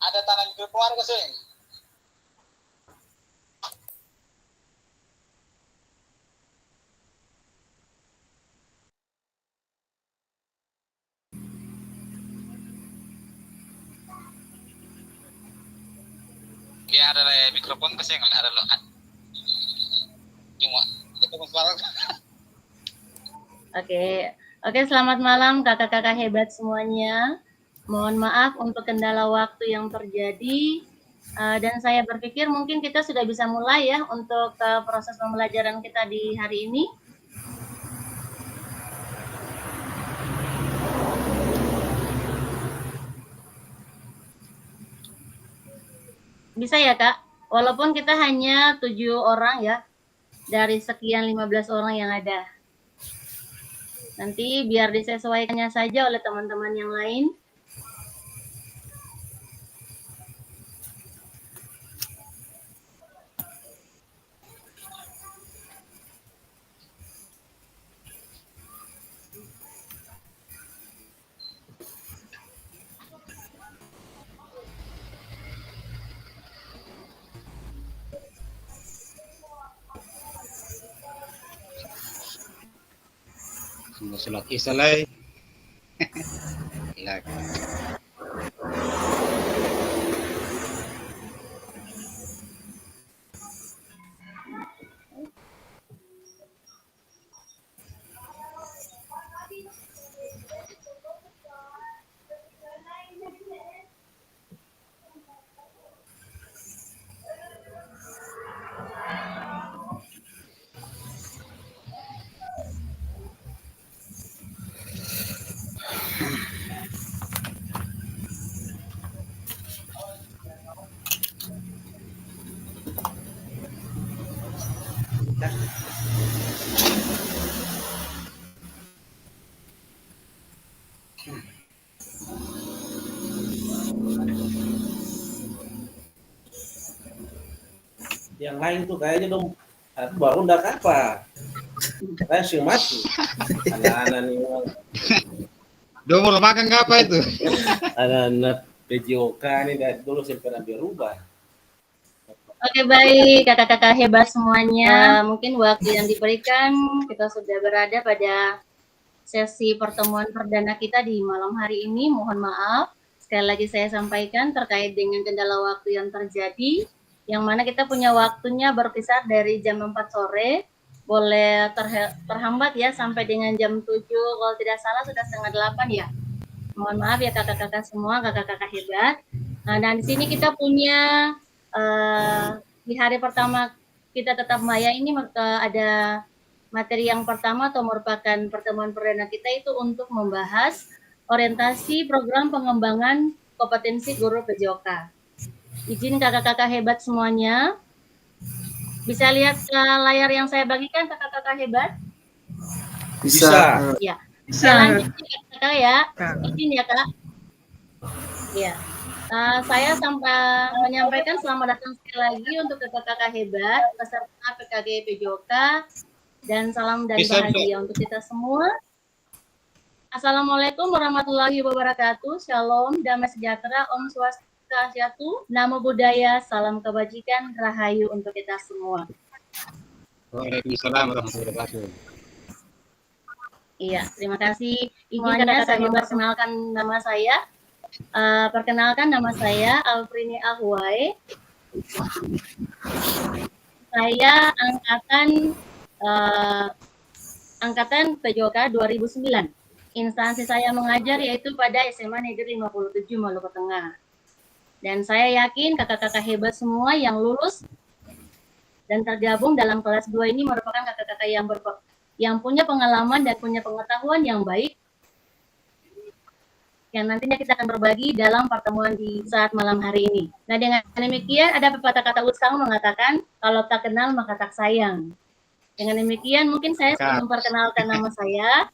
ada tanah grup keluarga sih. Dia ada mikrofon kasih nggak ada lo. Cuma itu suara. Oke, selamat malam kakak-kakak hebat semuanya. Mohon maaf untuk kendala waktu yang terjadi. Dan saya berpikir mungkin kita sudah bisa mulai ya untuk proses pembelajaran kita di hari ini. Bisa ya Kak? Walaupun kita hanya 7 orang ya, dari sekian 15 orang yang ada. Nanti biar disesuaikannya saja oleh teman-teman yang lain. Sulat isalai. Yang lain tuh kayaknya dong baru ndak apa saya sih mati anak-anak nih Dua mau makan apa itu? anak-anak PJOK nih dari dulu sampai berubah. Oke, baik kakak-kakak hebat semuanya. Mungkin waktu yang diberikan kita sudah berada pada sesi pertemuan perdana kita di malam hari ini. Mohon maaf, sekali lagi saya sampaikan terkait dengan kendala waktu yang terjadi, yang mana kita punya waktunya berkisar dari jam 4 sore, boleh terhambat ya sampai dengan jam 7, kalau tidak salah sudah setengah 8 ya. Mohon maaf ya kakak-kakak semua, kakak-kakak hebat. Nah, dan di sini kita punya di hari pertama kita tetap maya ini ada materi yang pertama atau merupakan pertemuan perdana kita itu untuk membahas orientasi program pengembangan kompetensi guru PJOK. Izin kakak-kakak hebat semuanya, bisa lihat layar yang saya bagikan kakak-kakak hebat? Bisa. Ya. Bisa lanjut kakak ya. Izin ya kak. Ya. Saya sampai menyampaikan selamat datang sekali lagi untuk kakak-kakak hebat peserta PKG PJOK dan salam dan bahagia untuk kita semua. Assalamualaikum warahmatullahi wabarakatuh. Shalom, damai sejahtera, Om Swastiastu, Namo Buddhaya, salam kebajikan, rahayu untuk kita semua. Waalaikumsalam warahmatullahi wabarakatuh. Iya, terima kasih. Izinkan saya memperkenalkan nama saya. Perkenalkan nama saya Alfrini Ahwai. Saya angkatan PJOK 2009. Instansi saya mengajar yaitu pada SMA Negeri 57 Maluku Tengah. Dan saya yakin kakak-kakak hebat semua yang lulus dan tergabung dalam kelas 2 ini merupakan kakak-kakak yang punya pengalaman dan punya pengetahuan yang baik, yang nantinya kita akan berbagi dalam pertemuan di saat malam hari ini. Nah, dengan demikian ada pepatah kata Usang mengatakan, kalau tak kenal maka tak sayang. Dengan demikian mungkin saya sudah memperkenalkan nama saya.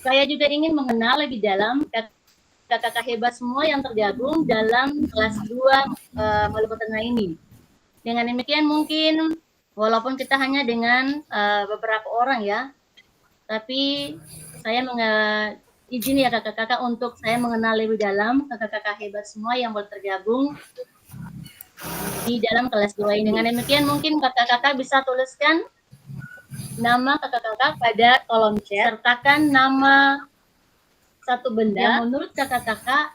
Saya juga ingin mengenal lebih dalam kakak-kakak hebat semua yang tergabung dalam kelas 2 Maluku Tengah ini. Dengan demikian mungkin walaupun kita hanya dengan beberapa orang ya, tapi saya izin ya kakak-kakak untuk saya mengenal lebih dalam kakak-kakak hebat semua yang boleh tergabung di dalam kelas 2 ini. Dengan demikian mungkin kakak-kakak bisa tuliskan nama kakak-kakak pada kolom chat, sertakan nama satu benda yang menurut kakak-kakak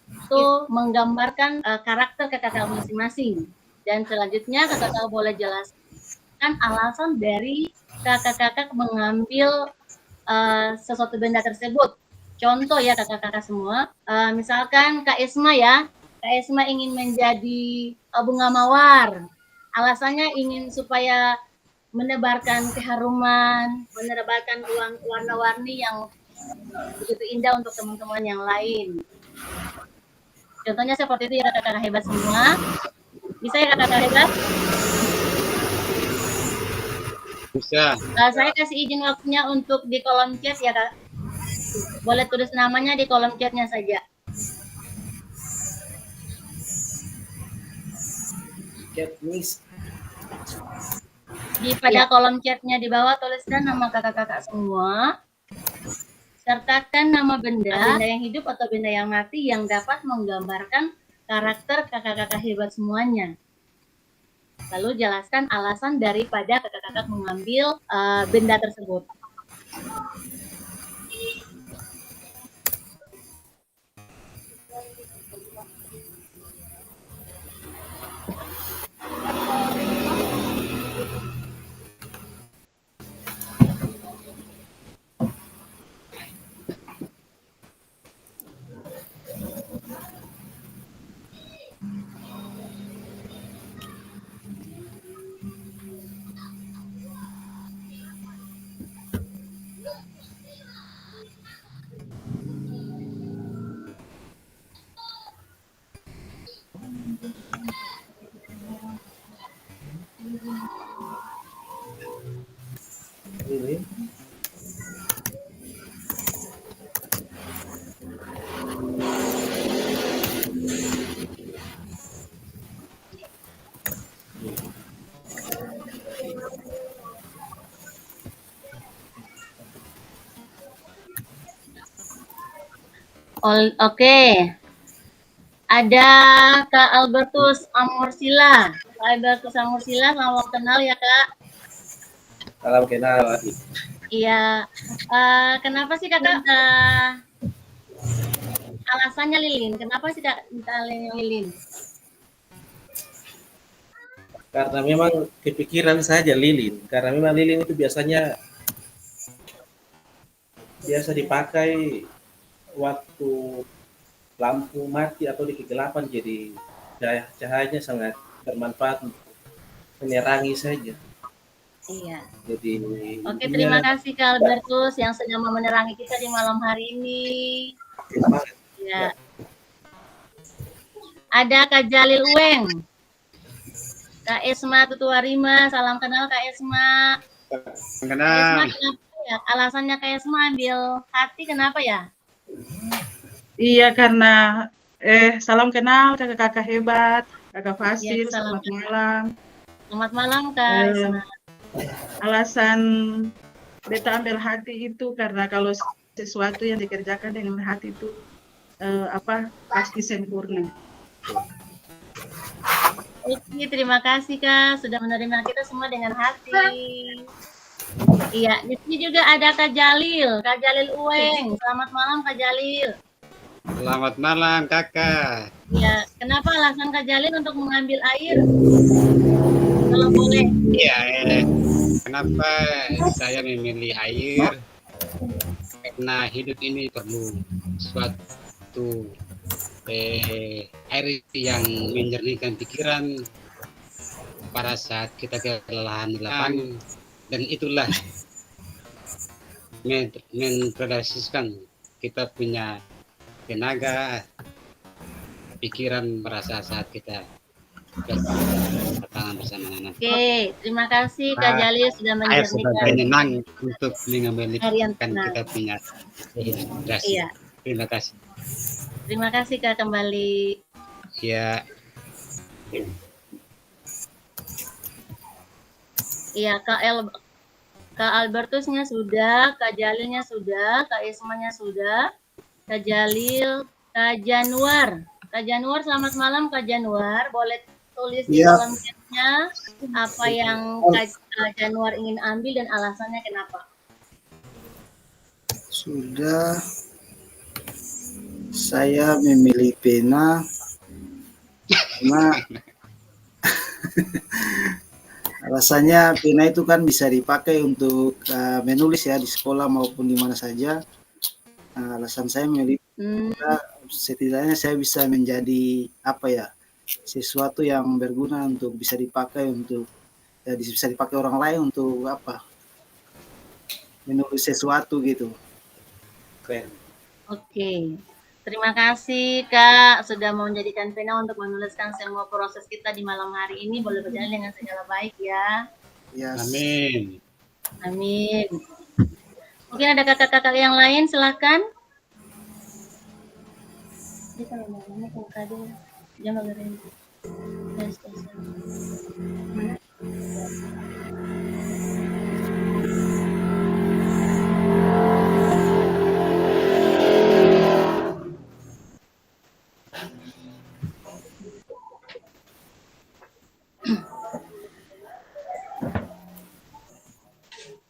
itu menggambarkan karakter kakak-kakak masing-masing. Dan selanjutnya kakak-kakak boleh jelaskan alasan dari kakak-kakak mengambil sesuatu benda tersebut. Contoh ya kakak-kakak semua, misalkan Kak Esma ya, Kak Esma ingin menjadi bunga mawar. Alasannya ingin supaya menebarkan keharuman, menebarkan warna-warni yang begitu indah untuk teman-teman yang lain. Contohnya seperti itu ya kakak-kakak hebat semua. Bisa ya kakak-kakak hebat? Bisa. Saya kasih izin waktunya untuk di kolom chat ya kak. Boleh tulis namanya di kolom chatnya saja. Katniss. Di pada kolom chatnya di bawah tuliskan nama kakak-kakak semua. Sertakan nama benda yang hidup atau benda yang mati yang dapat menggambarkan karakter kakak-kakak hebat semuanya. Lalu jelaskan alasan daripada kakak-kakak mengambil benda tersebut. Lilin. Oke. Ada Kak Albertus Amorsila. Kak Albertus Amorsila, selamat kenal ya Kak. Salam kenal. Iya. Kenapa sih kakak alasannya lilin? Kenapa sih kak lilin? Karena memang kepikiran saja lilin. Karena memang lilin itu biasa dipakai waktu lampu mati atau di kegelapan, jadi cahayanya sangat bermanfaat untuk menerangi saja. Iya. Jadi oke, terima kasih Kak Albertus yang sedang menerangi kita di malam hari ini. Ya. Ada Kak Jalil Ueng. Kak Esma Tutuarima, salam kenal Kak Esma. Kenal. Kak Esma kenapa ya? Alasannya Kak Esma ambil hati kenapa ya? Iya karena salam kenal kakak-kakak hebat, kakak Fasil, Ya, salam selamat malam. Selamat malam Kak Esma. Alasan beta ambil hati itu karena kalau sesuatu yang dikerjakan dengan hati itu pasti sempurna. Oke, terima kasih Kak sudah menerima kita semua dengan hati. Iya, di sini juga ada Kak Jalil Ueng. Selamat malam Kak Jalil. Selamat malam kakak. Ya, kenapa alasan Kak Jalil untuk mengambil air? Kalau boleh. Iya, kenapa saya memilih air? Karena hidup ini perlu suatu air yang menjernihkan pikiran pada saat kita kelelahan di lapangan, dan itulah mempresentasikan kita punya tenaga pikiran merasa saat kita bertangan bersama anak. Oke, terima kasih Kak Jalil sudah Air sebagai menjernihkan penenang untuk harian mengembalikan tenang. kita punya hidrasi. Iya. Terima kasih. Terima kasih Kak kembali. Ya. Iya, Kak Albertusnya sudah, Kak Jalilnya sudah, Kak Ismanya sudah, Kak Jalil, Kak Januar. Kak Januar, selamat malam Kak Januar. Boleh tulis di Ya, kolom chatnya apa yang Kak Januar ingin ambil dan alasannya kenapa. sudah. Saya memilih pena karena alasannya pena itu kan bisa dipakai untuk menulis ya di sekolah maupun di mana saja. Alasan saya memilih pena, setidaknya saya bisa menjadi apa ya, sesuatu yang berguna untuk bisa dipakai untuk bisa dipakai orang lain untuk apa, menulis sesuatu gitu. Keren. Oke. Terima kasih Kak sudah mau menjadikan pena untuk menuliskan semua proses kita di malam hari ini. Boleh berjalan dengan segala baik ya. Ya, Amin. Amin. Mungkin ada kakak-kakak yang lain, silakan.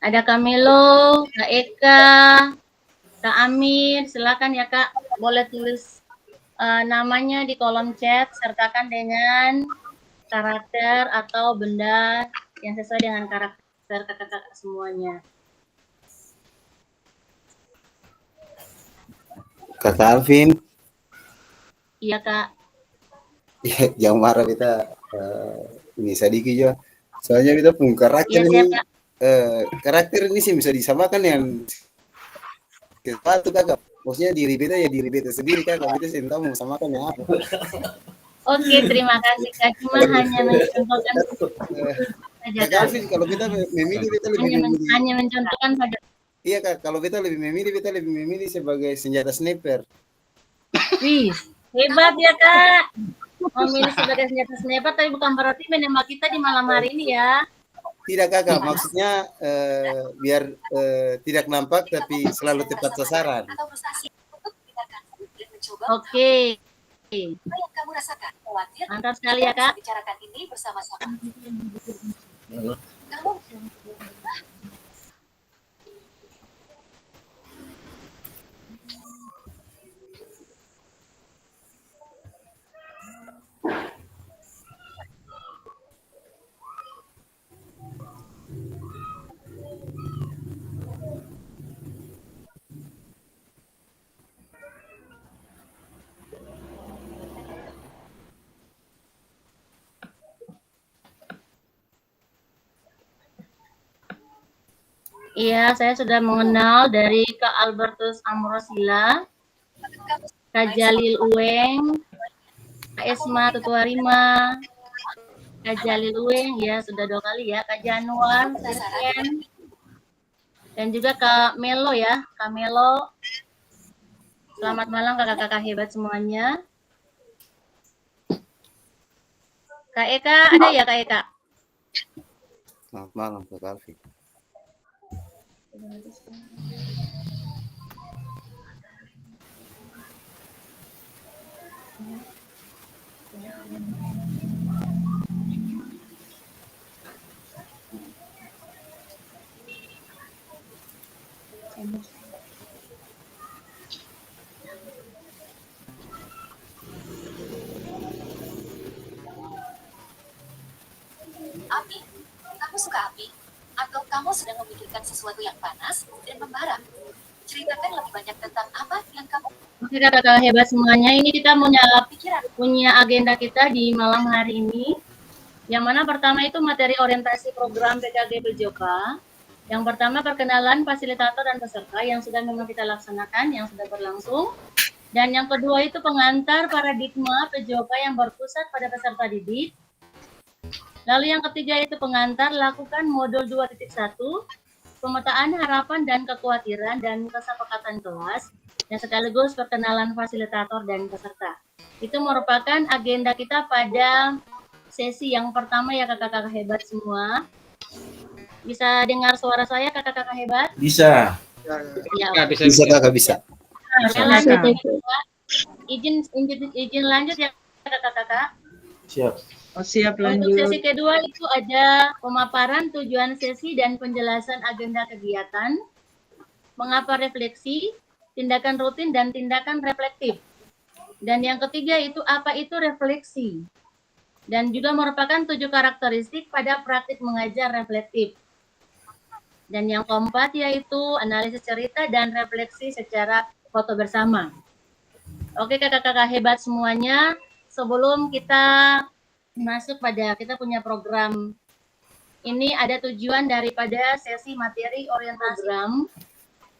Ada Kak Melo, Kak Eka, Kak Amir, silakan ya Kak, boleh tulis namanya di kolom chat, sertakan dengan karakter atau benda yang sesuai dengan karakter kakak-kakak semuanya. Kakak Alvin, Iya Kak. jangan marah kita ini sedikit ya. Soalnya kita pun karakter Iya ini siap Kak. karakter ini sih bisa disamakan yang sesuatu kakak. Maksudnya diri beta ya diri beta sendiri kakak. Kita sih tahu mau samakan yang apa. Oke, terima kasih Kak. Cuma hanya mencontohkan saja Kakak Kak. Alvin, kalau kita memilih beta lebih memilih. Hanya mencontohkan saja. Iya kak, kalau beta lebih memilih sebagai senjata sniper. Wih, hebat ya Kak. Memilih sebagai senjata sniper, tapi bukan berarti menembak kita di malam hari ini ya. Tidak kakak, maksudnya biar tidak nampak tapi selalu tepat sasaran. Oke. Apa yang kamu rasakan? Khawatir? Mantap sekali ya Kak. Bicarakan ini bersama-sama. Kamu Iya, saya sudah mengenal dari Kak Albertus Amrosila, Kak Jalil Uweng, Kak Esma Tutuarima, Kak Jalil Uweng, ya sudah 2 kali ya, Kak Januar, Serken, dan juga Kak Melo ya, Kak Melo. Selamat malam kakak-kakak hebat semuanya. Kak Eka, ada ya Kak Eka? Selamat malam kakak Alvin. api. Kamu suka api? Atau kamu sedang memikirkan sesuatu yang panas dan membara? Ceritakan lebih banyak tentang apa yang kamu Oke kakak-kakak hebat semuanya, ini kita pikiran. punya agenda kita di malam hari ini. Yang mana pertama itu materi orientasi program PKG PJOK. Yang pertama perkenalan fasilitator dan peserta yang sudah memang kita laksanakan, yang sudah berlangsung. Dan yang kedua itu pengantar paradigma PJOK yang berpusat pada peserta didik. Lalu yang ketiga itu pengantar lakukan modul 2.1, pemetaan harapan dan kekhawatiran dan kesepakatan kelas, dan sekaligus perkenalan fasilitator dan peserta. Itu merupakan agenda kita pada sesi yang pertama ya kakak-kakak hebat semua. Bisa dengar suara saya kakak-kakak hebat? Bisa. Ya, Kak, Bisa kakak, bisa. Nah, saya lanjut ya. Izin lanjut ya kakak-kakak. Siap. Oh, siap Untuk sesi lanjut. kedua itu ada pemaparan tujuan sesi dan penjelasan agenda kegiatan, mengapa refleksi, tindakan rutin dan tindakan reflektif. Dan yang ketiga itu apa itu refleksi. Dan juga merupakan 7 karakteristik pada praktik mengajar reflektif. Dan yang keempat yaitu analisis cerita dan refleksi secara foto bersama. Oke kakak-kakak hebat semuanya, sebelum kita masuk pada kita punya program ini, ada tujuan daripada sesi materi orientasi program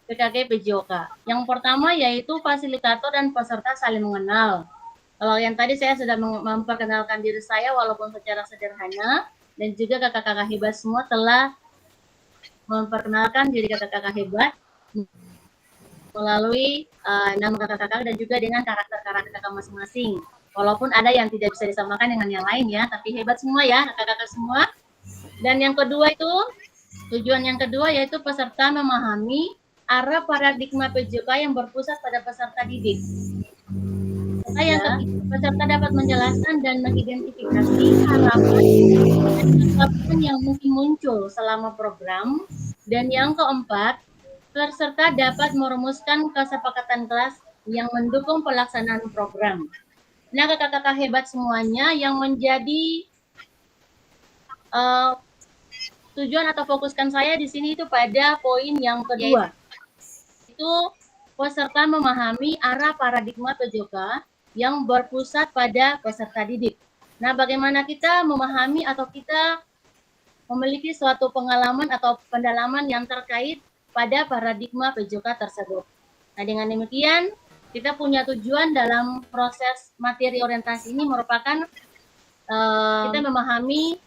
PKK PJOK. Yang pertama yaitu fasilitator dan peserta saling mengenal. Kalau yang tadi saya sudah memperkenalkan diri saya walaupun secara sederhana, dan juga kakak-kakak hebat semua telah memperkenalkan diri kakak-kakak hebat melalui nama kakak-kakak dan juga dengan karakter-karakter kakak masing-masing. Walaupun ada yang tidak bisa disamakan dengan yang lain ya, tapi hebat semua ya kakak-kakak semua. Dan yang kedua itu, tujuan yang kedua yaitu peserta memahami arah paradigma PJOK yang berpusat pada peserta didik. Serta yang ketiga, peserta dapat menjelaskan dan mengidentifikasi harapan dan harapan yang mungkin muncul selama program. Dan yang keempat, peserta dapat merumuskan kesepakatan kelas yang mendukung pelaksanaan program. Nah, kakak-kakak hebat semuanya, yang menjadi tujuan atau fokuskan saya di sini itu pada poin yang kedua. Itu peserta memahami arah paradigma PJOK yang berpusat pada peserta didik. Nah, bagaimana kita memahami atau kita memiliki suatu pengalaman atau pendalaman yang terkait pada paradigma PJOK tersebut. Nah, dengan demikian, kita punya tujuan dalam proses materi orientasi ini merupakan kita memahami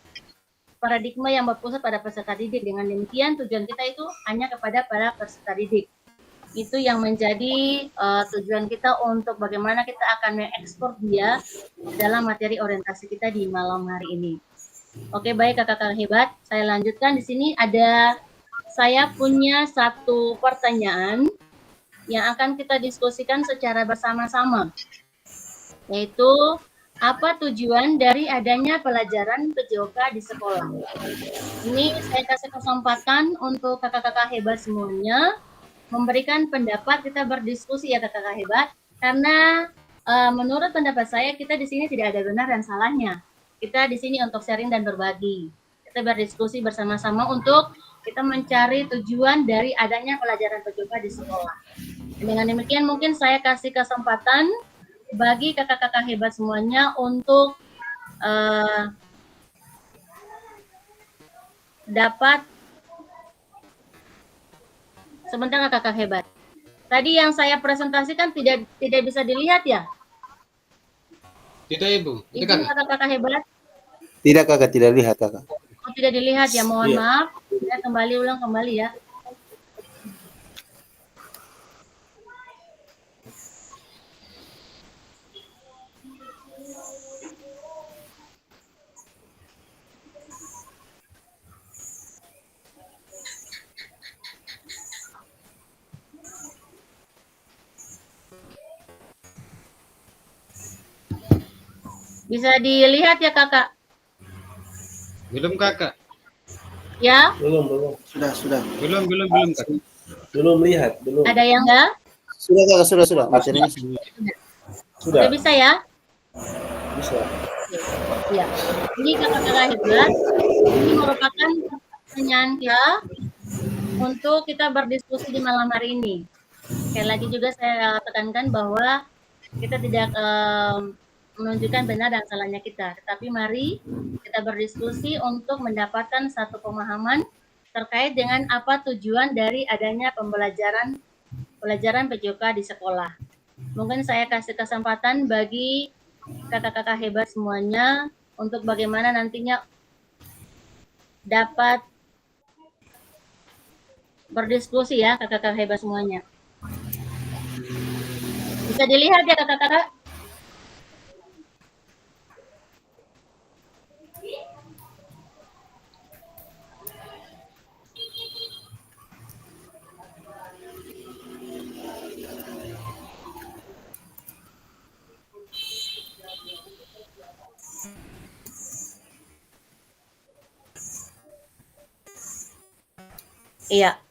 paradigma yang berpusat pada peserta didik. Dengan demikian, tujuan kita itu hanya kepada para peserta didik. Itu yang menjadi tujuan kita untuk bagaimana kita akan mengekspor dia dalam materi orientasi kita di malam hari ini. Oke, baik kakak-kakak hebat. Saya lanjutkan di sini saya punya satu pertanyaan yang akan kita diskusikan secara bersama-sama, yaitu apa tujuan dari adanya pelajaran PJOK di sekolah? Ini saya kasih kesempatan untuk kakak-kakak hebat semuanya memberikan pendapat, kita berdiskusi ya kakak-kakak hebat, karena menurut pendapat saya kita di sini tidak ada benar dan salahnya. Kita di sini untuk sharing dan berbagi. Kita berdiskusi bersama-sama untuk kita mencari tujuan dari adanya pelajaran PJOK di sekolah. Dengan demikian mungkin saya kasih kesempatan bagi kakak-kakak hebat semuanya untuk dapat sebentar kakak hebat. Tadi yang saya presentasikan tidak bisa dilihat ya? Tidak Ibu. Izin kakak-kakak hebat. Tidak kakak, tidak lihat kakak. Oh, tidak dilihat ya, mohon maaf. Saya ulang kembali ya. Bisa dilihat ya kakak? Belum kakak. Ya? Belum. Sudah. Belum kakak. Belum lihat, belum. Ada yang enggak? Sudah kakak, sudah. Materinya Sudah. Sudah bisa ya? Bisa. Ya. Ini kakak-kakak hebat, ini merupakan pertanyaan kita untuk kita berdiskusi di malam hari ini. Sekali lagi juga saya tekankan bahwa kita tidak menunjukkan benar dan salahnya kita, tetapi mari kita berdiskusi untuk mendapatkan satu pemahaman terkait dengan apa tujuan dari adanya pelajaran PJOK di sekolah. Mungkin saya kasih kesempatan bagi kakak-kakak hebat semuanya untuk bagaimana nantinya dapat berdiskusi ya kakak-kakak hebat semuanya. Bisa dilihat ya kakak-kakak? Iya.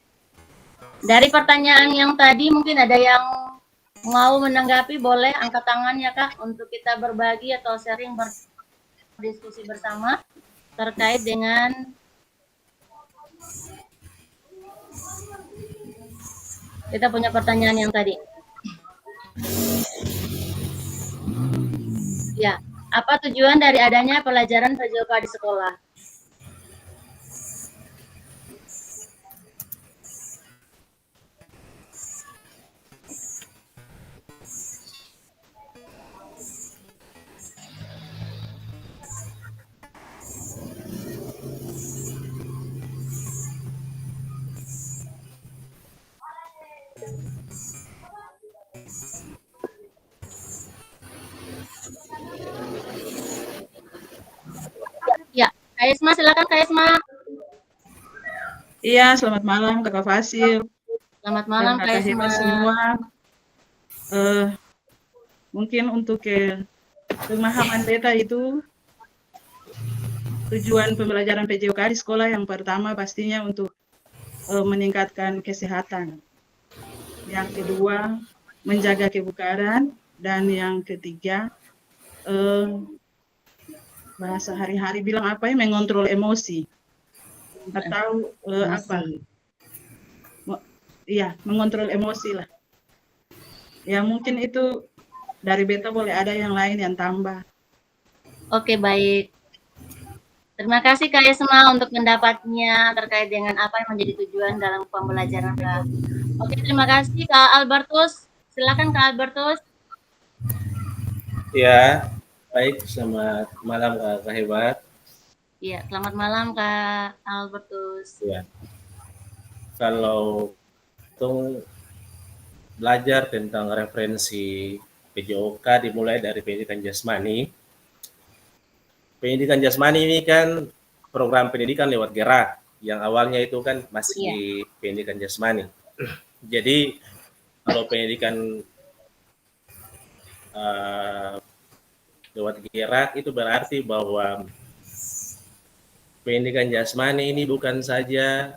Dari pertanyaan yang tadi mungkin ada yang mau menanggapi, boleh angkat tangan ya Kak untuk kita berbagi atau sharing berdiskusi bersama terkait dengan kita punya pertanyaan yang tadi. Ya, apa tujuan dari adanya pelajaran PJOK di sekolah? Ya, Kak Isma, silakan Kak Isma. Iya, selamat malam Kakak Fasil Selamat dan malam Kak Kakak Isma. hebat semua. Mungkin untuk pemahaman beta itu tujuan pembelajaran PJOK di sekolah yang pertama pastinya untuk meningkatkan kesehatan. Yang kedua, menjaga kebugaran. Dan yang ketiga, bahasa hari-hari bilang apa ya, mengontrol emosi. Atau apa? Iya, mengontrol emosi lah. Ya mungkin itu dari beta, boleh ada yang lain yang tambah. Oke, baik. Terima kasih Kak Isma untuk pendapatnya terkait dengan apa yang menjadi tujuan dalam pembelajaran Kak. Oke, terima kasih Kak Albertus. Silakan Kak Albertus. Ya, baik. Selamat malam Kak Hebat. Iya, selamat malam Kak Albertus. Ya. Kalau itu belajar tentang referensi PJOK dimulai dari pendidikan jasmani. Pendidikan jasmani ini kan program pendidikan lewat gerak, yang awalnya itu kan masih pendidikan jasmani. Jadi kalau pendidikan lewat gerak itu berarti bahwa pendidikan jasmani ini bukan saja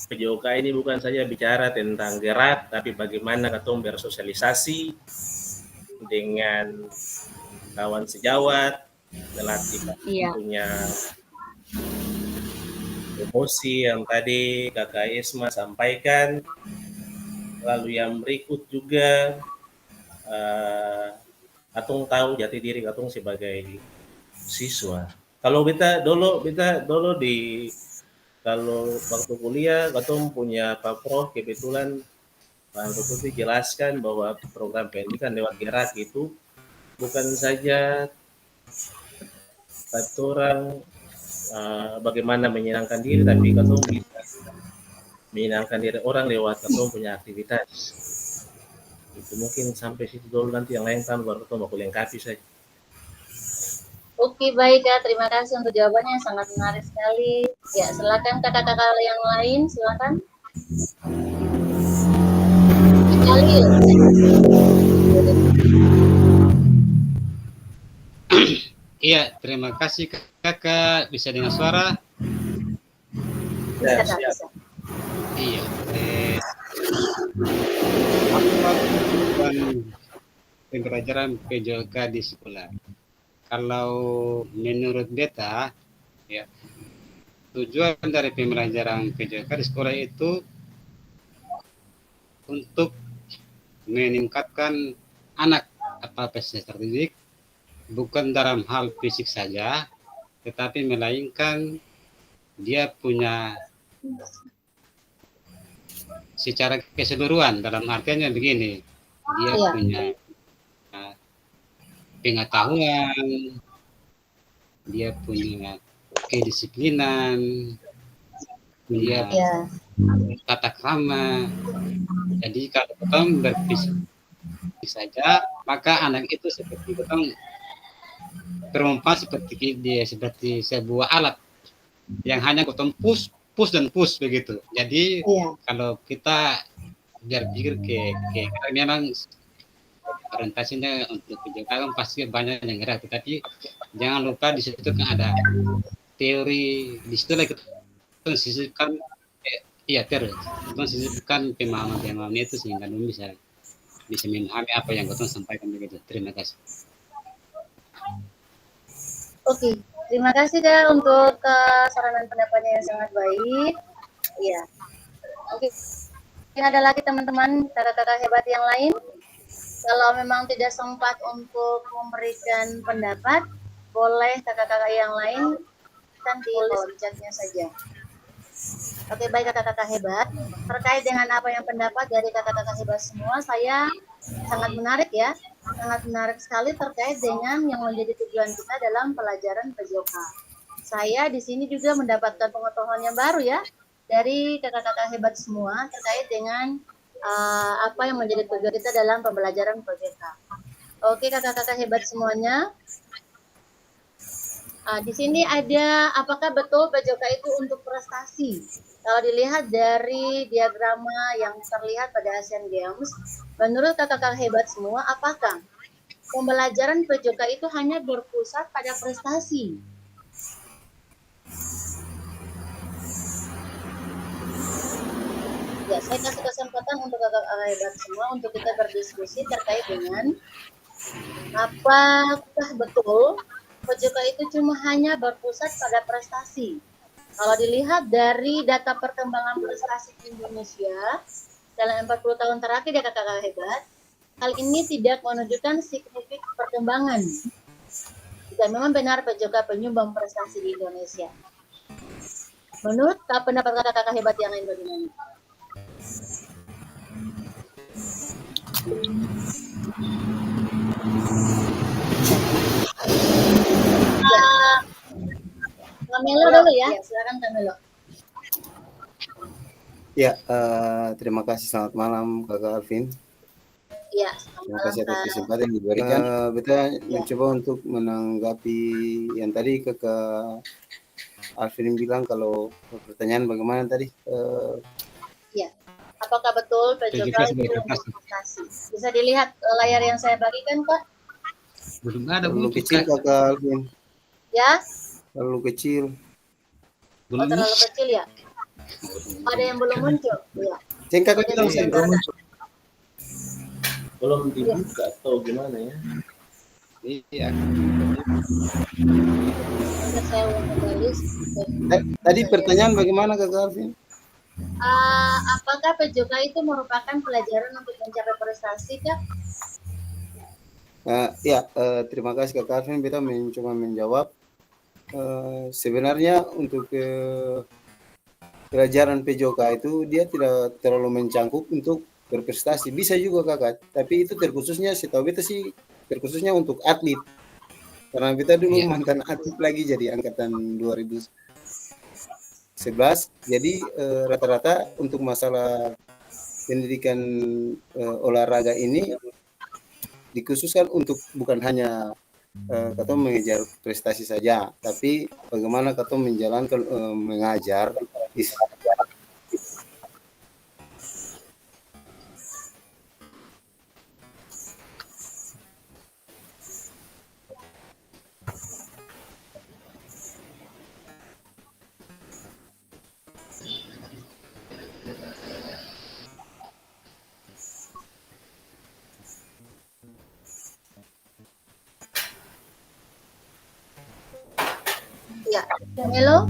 PJOK ini bukan saja bicara tentang gerak, tapi bagaimana katong bersosialisasi dengan kawan sejawat, melatih punya emosi yang tadi Kakak Isma sampaikan. Lalu yang berikut juga katong tahu jati diri katong sebagai siswa. Kalau beta dulu kalau waktu kuliah katong punya Pak Prof kebetulan Pak Prof jelaskan bahwa program pendidikan lewat gerak itu bukan saja orang bagaimana menyenangkan diri, tapi katong bisa menyenangkan diri orang lewat katong punya aktivitas. Itu mungkin sampai situ dulu, nanti yang lain kan baru katong mau lengkapi saja. Oke, baik ya, terima kasih untuk jawabannya, sangat menarik sekali. Ya, silakan kakak-kakak yang lain, silakan. Iya, terima kasih kakak. Bisa dengar suara? Ya, siap. Iya. Pembelajaran PJOK di sekolah. Kalau menurut beta, ya tujuan dari pembelajaran PJOK di sekolah itu untuk meningkatkan anak apa peserta didik, bukan dalam hal fisik saja, tetapi melainkan dia punya secara keseluruhan, dalam artinya begini, dia punya pengetahuan, dia punya kedisiplinan, dia tata krama. Jadi kalau kita berfisik saja, maka anak itu seperti kita bermanfaat seperti sebuah alat yang hanya kita push dan push begitu. Jadi kalau kita berpikir ke memang orientasinya untuk penjagaan pasti banyak yang gerak, tetapi jangan lupa di situ kan ada teori, di situ kita sisipkan Iya terus. Katong sisipkan pemahaman-pemahaman itu sehingga dong bisa memahami apa yang katong sampaikan begitu. Terima kasih. Oke, terima kasih Kak untuk saran pendapatnya yang sangat baik. Iya. Oke. Mungkin ada lagi teman-teman kakak-kakak hebat yang lain. Kalau memang tidak sempat untuk memberikan pendapat, boleh kakak-kakak yang lain kan tulis di chatnya saja. Oke, baik kakak-kakak hebat. Terkait dengan apa yang pendapat dari kakak-kakak hebat semua, saya sangat menarik ya. Sangat menarik sekali terkait dengan yang menjadi tujuan kita dalam pelajaran PJOK. Saya di sini juga mendapatkan pengetahuan yang baru ya dari kakak-kakak hebat semua terkait dengan apa yang menjadi tujuan kita dalam pembelajaran PJOK. Oke kakak-kakak hebat semuanya. Di sini ada apakah betul PJOK itu untuk prestasi? Kalau dilihat dari diagrama yang terlihat pada Asian Games, menurut kakak-kakak hebat semua, apakah pembelajaran PJOK itu hanya berpusat pada prestasi? Ya, saya kasih kesempatan untuk kakak-kakak hebat semua untuk kita berdiskusi terkait dengan apakah betul PJOK itu cuma hanya berpusat pada prestasi. Kalau dilihat dari data perkembangan prestasi di Indonesia dalam 40 tahun terakhir ya kakak-kakak hebat, hal ini tidak menunjukkan signifikan perkembangan. Jika memang benar PJOK penyumbang prestasi di Indonesia. Menurut pendapat kakak-kakak hebat yang lain bagaimana? Kamelo dulu ya, silakan Kamelo. Ya, terima kasih. Selamat malam Kakak Alvin. Ya, terima kasih atas kesempatan yang diberikan. Kita mencoba untuk menanggapi yang tadi Kakak Alvin bilang kalau pertanyaan bagaimana tadi. Ya, apakah betul PJOK itu prestasi? Bisa dilihat layar yang saya bagikan Kak? Belum ada. Belum kecil Kakak Alvin. Ya? Terlalu kecil. Oh, terlalu kecil ya? Ada yang belum muncul? Ya. Kakak bilang belum muncul. Belum dibuka atau gimana ya? Iya. Tadi pertanyaan bagaimana Kakak Alvin? Apakah PJOK itu merupakan pelajaran untuk mencapai prestasi Kak? Terima kasih Kakak Alvin. Kita mencoba menjawab. Sebenarnya untuk pelajaran PJOK itu dia tidak terlalu mencangkup untuk berprestasi. Bisa juga Kakak, tapi itu terkhususnya setahu beta sih terkhususnya untuk atlet. Karena beta dulu mantan atlet lagi jadi angkatan 2011. Jadi rata-rata untuk masalah pendidikan olahraga ini dikhususkan untuk bukan hanya katong mengejar prestasi saja, tapi bagaimana katong menjalankan mengajar. Ya, Kamelo.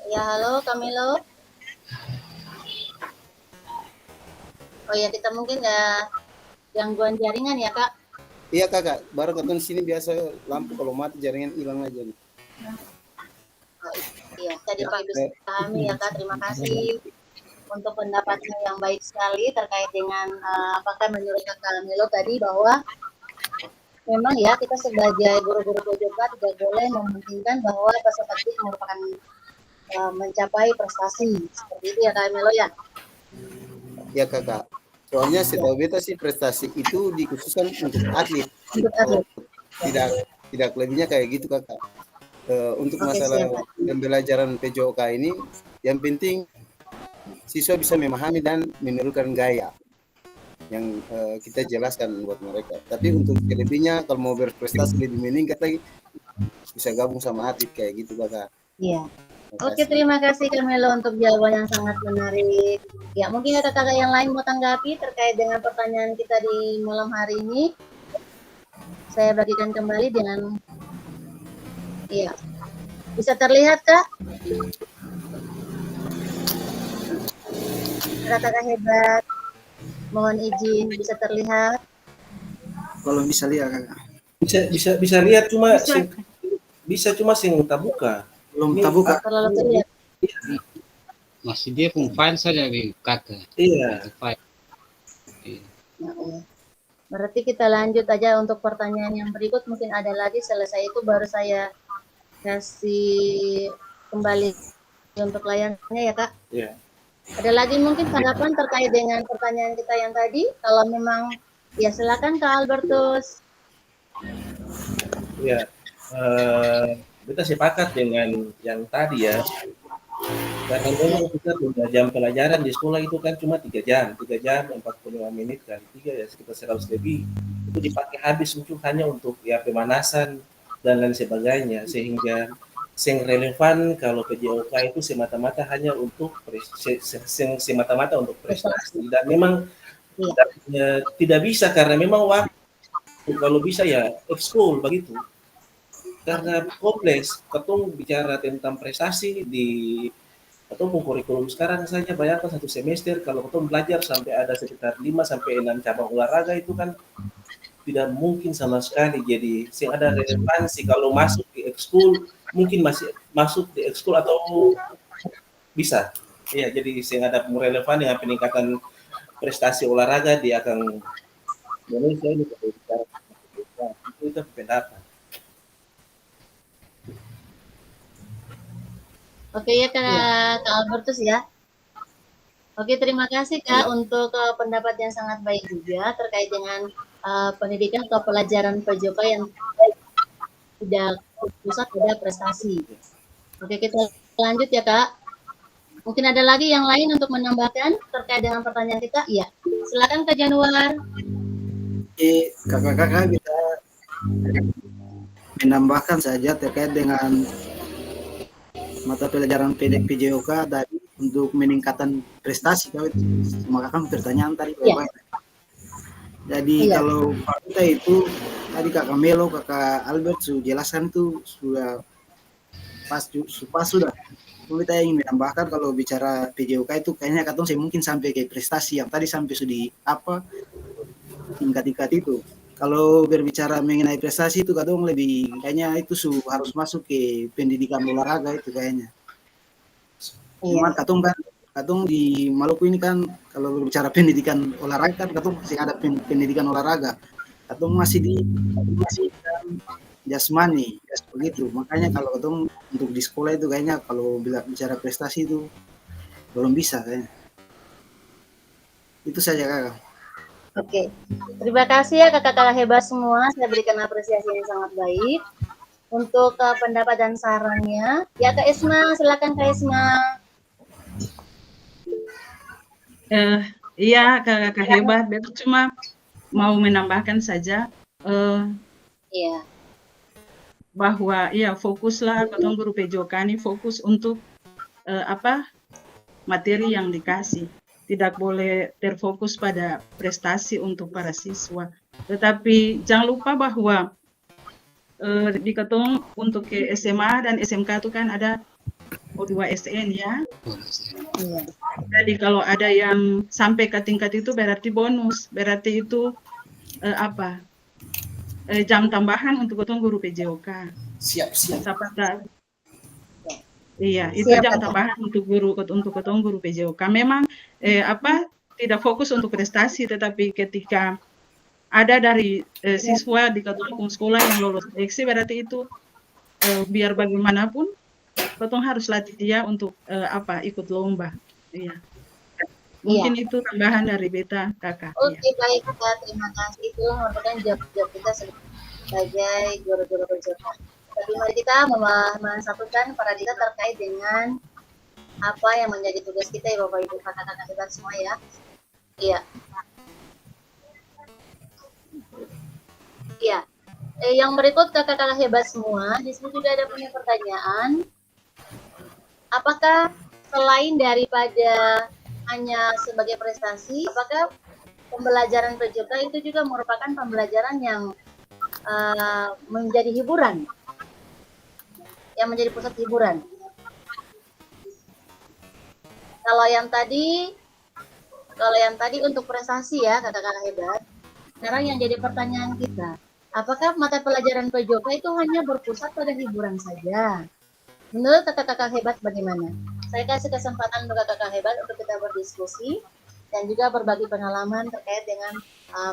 Ya, halo Kamelo. Oh ya, kita mungkin nggak gangguan jaringan ya Kak? Iya Kakak, baru katong sini biasa lampu kalau mati jaringan hilang aja. Oh, iya, tadi Pak bisa pahami ya Kak. Terima kasih untuk pendapatnya yang baik sekali terkait dengan apakah menurut Kak Kamelo tadi bahwa memang ya kita sebagai guru-guru PJOK tidak boleh mementingkan bahwa peserta didik merupakan mencapai prestasi seperti itu ya Kak Kamelo ya? Ya Kakak. Soalnya setahu beta sih prestasi itu dikhususkan untuk atlet. Untuk atlet. Tidak lebihnya kayak gitu Kakak. untuk Oke, masalah siap, Pak. pembelajaran PJOK ini, yang penting siswa bisa memahami dan menirukan gaya yang kita jelaskan buat mereka. Tapi untuk selebihnya kalau mau berprestasi lebih meningkat lagi, bisa gabung sama atlet kayak gitu, Kakak. Iya. Terima Oke, kasih. terima kasih Camelo untuk jawaban yang sangat menarik. Ya, mungkin ada kakak yang lain mau tanggapi terkait dengan pertanyaan kita di malam hari ini. Saya bagikan kembali dengan, iya, bisa terlihat Kak? Kakak hebat. Mohon izin bisa terlihat. Kalau bisa lihat Kakak. Bisa lihat cuma Bisa. cuma sing tak buka. Belum Ini, terbuka. Terlalu terlihat. Masih dia pun file saja di kakak. Iya. File. Iya. Ya, iya. Berarti kita lanjut aja untuk pertanyaan yang berikut. Mungkin ada lagi, selesai itu baru saya kasih kembali untuk layarnya ya Kak. Iya. Ada lagi mungkin tanggapan terkait dengan pertanyaan kita yang tadi? Kalau memang, ya silakan Kak Albertus. Ya, kita sepakat dengan yang tadi ya. Karena memang kita punya jam pelajaran di sekolah itu kan cuma 3 jam 45 menit kali 3 ya sekitar 100 lebih. Itu dipakai habis hanya untuk ya pemanasan dan lain sebagainya, sehingga yang relevan kalau PJOK itu semata-mata hanya untuk semata-mata untuk prestasi, dan memang tidak bisa karena memang waktu kalau bisa ya ekskul begitu, karena kompleks. Ketong bicara tentang prestasi di ataupun kurikulum sekarang saja, bayangkan 1 semester kalau ketong belajar sampai ada sekitar 5 sampai 6 cabang olahraga, itu kan tidak mungkin sama sekali. Jadi yang ada relevansi kalau masuk di ekskul, mungkin masih masuk di ekskul atau bisa ya, jadi yang ada relevan dengan peningkatan prestasi olahraga di akan Indonesia ini. Itu pendapat. Oke ya Kak Albertus ya. Oke, terima kasih Kak untuk pendapat yang sangat baik juga terkait dengan pendidikan atau pelajaran PJOK yang tidak pusat pada prestasi. Oke, kita lanjut ya Kak. Mungkin ada lagi yang lain untuk menambahkan terkait dengan pertanyaan kita? Iya, silakan Kak Januar. Kakak-kakak bisa menambahkan saja terkait dengan mata pelajaran PJOK tadi untuk meningkatkan prestasi. Maka kan pertanyaan tadi jadi kalau kita itu tadi Kakak Melo, Kakak Albert sudah jelaskan itu sudah pas sudah. Kita ingin menambahkan kalau bicara PJOK itu kayaknya katong mungkin sampai ke prestasi yang tadi sampai sudah tingkat-tingkat itu. Kalau berbicara mengenai prestasi itu katong lebih kayaknya itu harus masuk ke pendidikan olahraga itu kayaknya. Cuman katong di Maluku ini kan kalau berbicara pendidikan olahraga kan katong masih ada pendidikan olahraga. Katong masih jasmani, begitu. Makanya kalau katong untuk di sekolah itu kayaknya kalau bicara prestasi itu belum bisa kayaknya. Itu saja Kakak. Oke, terima kasih ya kakak-kakak hebat semua. Saya berikan apresiasi yang sangat baik untuk pendapat dan sarannya. Ya Kak Isma, silakan Kak Isma. Iya kakak hebat, betul, cuma mau menambahkan saja bahwa ya fokuslah katong guru PJOK ini fokus untuk materi yang dikasih. Tidak boleh terfokus pada prestasi untuk para siswa. Tetapi jangan lupa bahwa di ketong untuk ke SMA dan SMK itu kan ada O2SN ya. Jadi kalau ada yang sampai ke tingkat itu berarti bonus, berarti itu jam tambahan untuk ketong guru PJOK. Siap. Iya, itu jam tambahan untuk ketong guru PJOK. Memang tidak fokus untuk prestasi, tetapi ketika ada dari siswa di ketong sekolah yang lolos seleksi, berarti itu biar bagaimanapun ketong harus latih dia untuk ikut lomba. Iya. Mungkin itu tambahan dari beta kakak. Oke, baik Kak, terima kasih. Itu merupakan jawab kita sebagai guru-guru PJOK. Tapi mari kita mensatukan paradigma terkait dengan apa yang menjadi tugas kita ya Bapak Ibu kakak-kakak hebat semua ya. Iya. Iya. Yang berikut kakak-kakak hebat semua, di sini juga ada punya pertanyaan. Apakah selain daripada hanya sebagai prestasi, apakah pembelajaran PJOK itu juga merupakan pembelajaran yang menjadi hiburan? Yang menjadi pusat hiburan? Kalau yang tadi untuk prestasi ya kakak-kakak hebat. Sekarang yang jadi pertanyaan kita, apakah mata pelajaran PJOK itu hanya berpusat pada hiburan saja? Menurut kakak-kakak hebat bagaimana? Saya kasih kesempatan untuk kakak-kakak hebat untuk kita berdiskusi dan juga berbagi pengalaman terkait dengan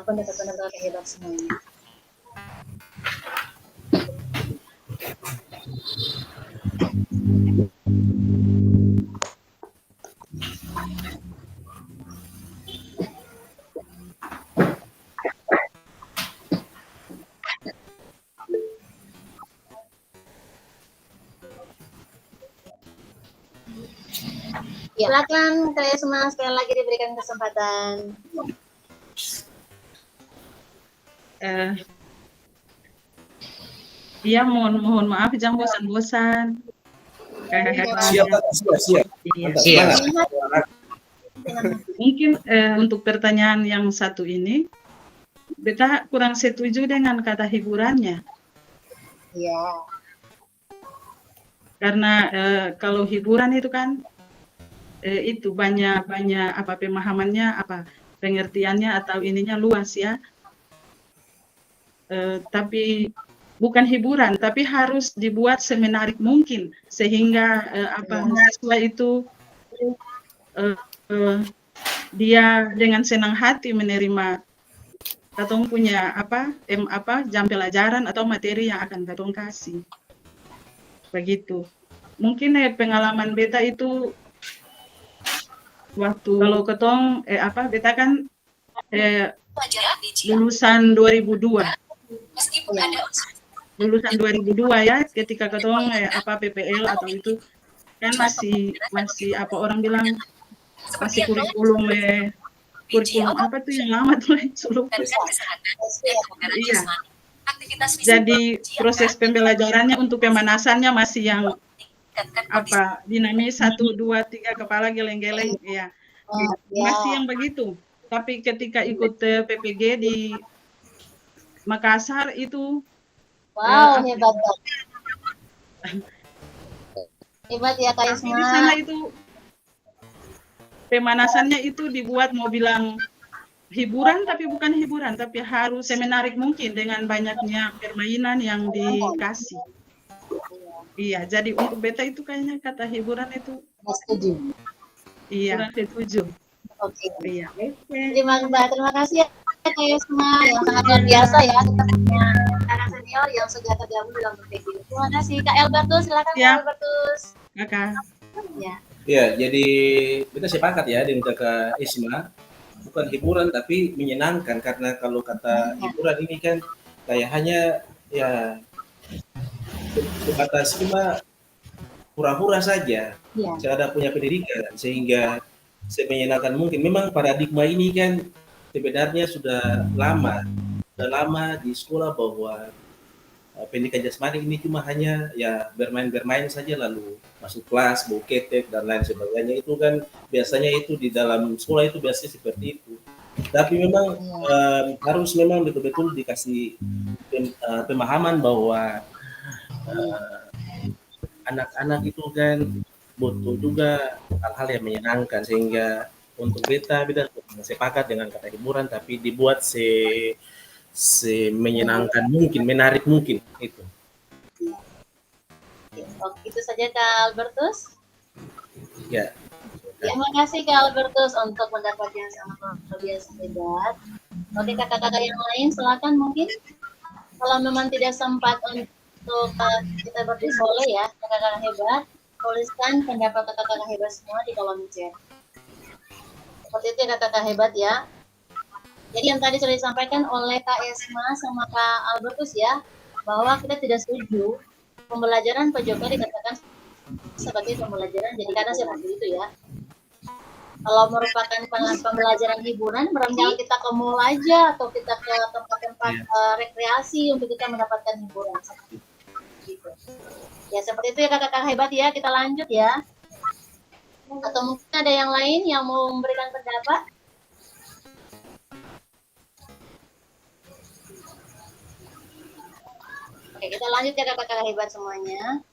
pendapat-pendapat kakak hebat semuanya. Ya, silakan Kak Yasma sekali lagi diberikan kesempatan. Iya, mohon maaf jangan bosan-bosan. Siap. Iya. Mungkin untuk pertanyaan yang satu ini, beta kurang setuju dengan kata hiburannya. Iya. Karena kalau hiburan itu kan itu banyak apa pemahamannya, apa pengertiannya atau ininya luas ya. Tapi bukan hiburan, tapi harus dibuat semenarik mungkin sehingga siswa itu dia dengan senang hati menerima katong punya jam pelajaran atau materi yang akan katong kasih. Begitu. Mungkin pengalaman beta itu waktu kalau ketong beta kan lulusan 2002. Meskipun ada Lulusan 2002 ya, ketika ketong PPL atau itu kan masih orang bilang masih kurikulum apa tuh yang lama tuh Iya. Jadi proses pembelajarannya untuk pemanasannya masih yang dinamis 1, 2, 3 kepala geleng-geleng ya. Masih yang begitu. Tapi ketika ikut PPG di Makassar itu hebat. Hebat ya Kak Yasma. Di sana itu pemanasannya itu dibuat mau bilang hiburan tapi bukan hiburan, tapi harus semenarik mungkin dengan banyaknya permainan yang dikasih. Iya, jadi untuk beta itu kayaknya kata hiburan itu setuju. Iya, setuju. Oke. Iya. Terima kasih ya Kak Yasma yang sangat luar biasa ya. Kita punya anak senior yang sudah tergabung dalam PPG. Terima kasih Kak Albertus, silakan Ya. Kak Albertus. Kakak. Ya. Ya, jadi kita sepakat ya dengan Kakak Isma, bukan hiburan tapi menyenangkan, karena kalau kata hiburan ini kan kayak hanya ya kata Isma hura-hura saja, tidak ada punya pendidikan, sehingga semenyenangkan mungkin. Memang paradigma ini kan sebenarnya sudah lama di sekolah bahwa pendidikan jasmani ini cuma hanya ya bermain-bermain saja lalu masuk kelas, bau ketek dan lain sebagainya. Itu kan biasanya itu di dalam sekolah itu biasanya seperti itu. Tapi memang harus memang betul-betul dikasih pemahaman bahwa anak-anak itu kan butuh juga hal-hal yang menyenangkan, sehingga untuk beta sepakat dengan kata hiburan tapi dibuat menyenangkan mungkin, menarik mungkin itu. Oke, itu saja Kak Albertus. Ya. Terima kasih Kak Albertus untuk pendapat yang sangat luar biasa hebat. Oke, kakak-kakak yang lain silakan mungkin kalau memang tidak sempat untuk kita berdiskusi, boleh ya kakak-kakak hebat tuliskan pendapat kakak-kakak hebat semua di kolom chat. Seperti itu kakak-kakak hebat ya. Jadi yang tadi sudah disampaikan oleh Kak Yasma sama Kak Albertus ya, bahwa kita tidak setuju pembelajaran PJOK dikatakan sebagai pembelajaran, jadi karena seperti itu ya. Kalau merupakan pembelajaran hiburan, barangkali kita ke mall aja atau kita ke tempat-tempat rekreasi untuk kita mendapatkan hiburan. Gitu. Ya seperti itu ya kakak-kakak hebat ya. Kita lanjut ya. Atau mungkin ada yang lain yang mau memberikan pendapat? Oke, kita lanjut ya kakak-kakak hebat semuanya.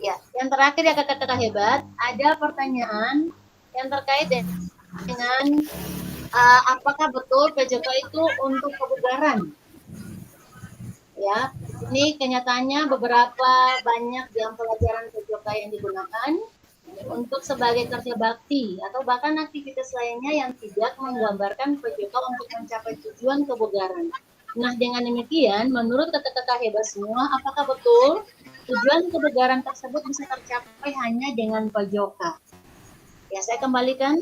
Ya, yang terakhir ya kakak-kakak hebat, ada pertanyaan yang terkait dengan apakah betul PJOK itu untuk kebugaran? Ya, ini kenyataannya beberapa banyak jam pelajaran PJOK yang digunakan untuk sebagai kerja bakti atau bahkan aktivitas lainnya yang tidak menggambarkan PJOK untuk mencapai tujuan kebugaran. Nah, dengan demikian, menurut kakak-kakak hebat semua, apakah betul tujuan kebugaran tersebut bisa tercapai hanya dengan PJOK? Ya, saya kembalikan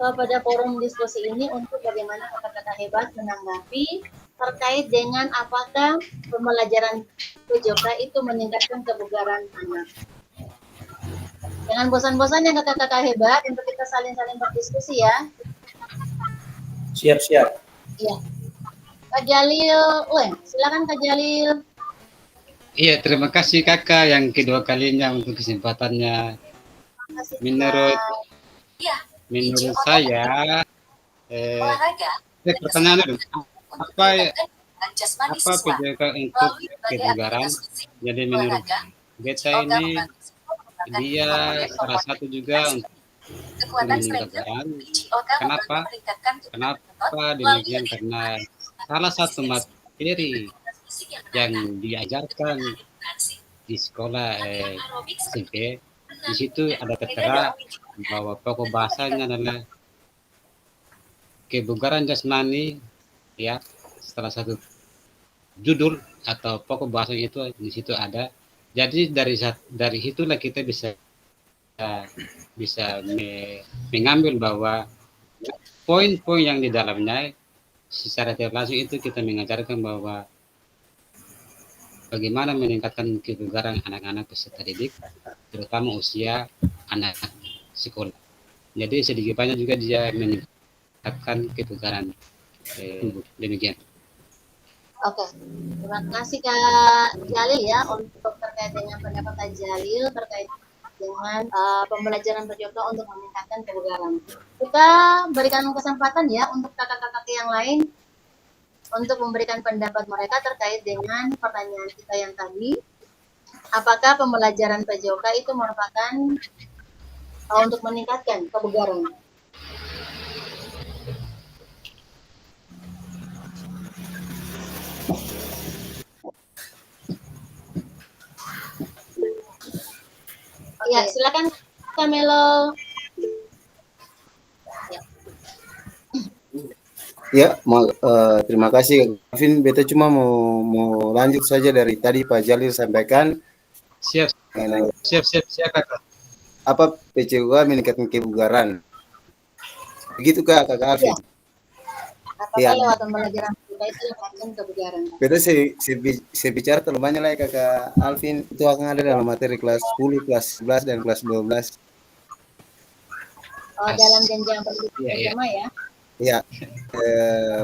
kepada forum diskusi ini untuk bagaimana kakak-kakak hebat menanggapi terkait dengan apakah pembelajaran PJOK itu meningkatkan kebugaran anak. Jangan bosan-bosan ya kakak-kakak hebat untuk kita saling-saling berdiskusi ya. Siap. Iya. Kak Jalil, silakan Kak Jalil. Iya, terima kasih kakak yang kedua kalinya untuk kesempatannya. Menurut saya, pertanyaan dulu, apa PJOK untuk kebugaran? Jadi menurut beta ini dia salah satu juga untuk kebugaran. Kenapa demikian? Karena salah satu materi yang diajarkan di sekolah SMP, di situ ada tertera bahwa pokok bahasanya adalah kebugaran jasmani, ya, salah satu judul atau pokok bahasa itu di situ ada. Jadi dari situlah kita bisa mengambil bahwa poin-poin yang di dalamnya secara tidak langsung itu kita mengajarkan bahwa bagaimana meningkatkan kebugaran anak-anak peserta didik, terutama usia anak sekolah. Jadi sedikit banyak juga dia meningkatkan kebugaran. Demikian. Oke, terima kasih Kak Jalil ya untuk terkait dengan pendapat Kak Jalil terkait dengan pembelajaran PJOK untuk meningkatkan kebugaran. Kita berikan kesempatan ya untuk kakak-kakak yang lain untuk memberikan pendapat mereka terkait dengan pertanyaan kita yang tadi. Apakah pembelajaran PJOK itu merupakan untuk meningkatkan kebugaran? Ya, silakan Kamelo. Ya, terima kasih. Alvin, beta cuma mau lanjut saja dari tadi Pak Jalil sampaikan. Siap kakak. Apa PJOK meningkatkan kebugaran? Begitu kakak Alvin. Ya. Apakah lewat pembelajaran PJOK itu meningkatkan kebugaran? Beta saya bicara terlalu banyak lah ya kakak Alvin. Itu akan ada dalam materi kelas 10, kelas 11, dan kelas 12. Oh, dalam jenjang pendidikan SMA ya? Ya,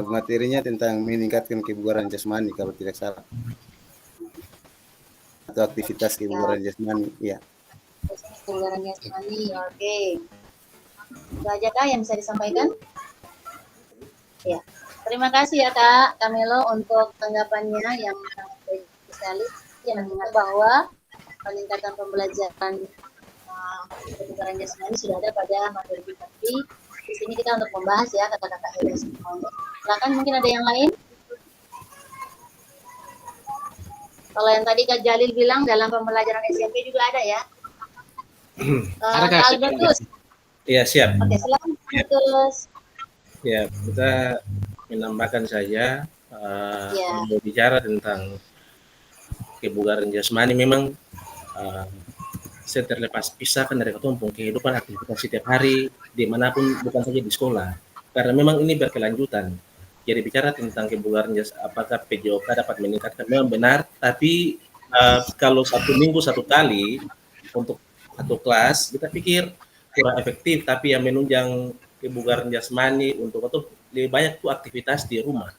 materinya tentang meningkatkan kebugaran jasmani kalau tidak salah. Atau aktivitas kebugaran jasmani, ya. Kebugaran jasmani, oke. Itu aja Kak yang bisa disampaikan? Ya, terima kasih ya Kak Kamelo untuk tanggapannya yang sangat baik sekali. Yang mengingat bahwa peningkatan pembelajaran kebugaran jasmani sudah ada pada materi tapi di sini kita untuk membahas ya kata-kata hebat semuanya. Silakan mungkin ada yang lain. Kalau yang tadi Kak Jalil bilang dalam pembelajaran SMP juga ada ya. Albertus. Iya, siap. Oke, silakan Albertus. Ya, kita menambahkan saja berbicara tentang kebugaran jasmani memang saya terlepas pisahkan dari ketumpung kehidupan aktivitas setiap hari dimanapun, bukan saja di sekolah, karena memang ini berkelanjutan. Jadi bicara tentang kebugaran apakah PJOK dapat meningkatkan, memang benar, tapi kalau 1 minggu 1 kali untuk satu kelas, kita pikir kurang efektif, tapi yang menunjang kebugaran jasmani untuk itu lebih banyak tuh aktivitas di rumah,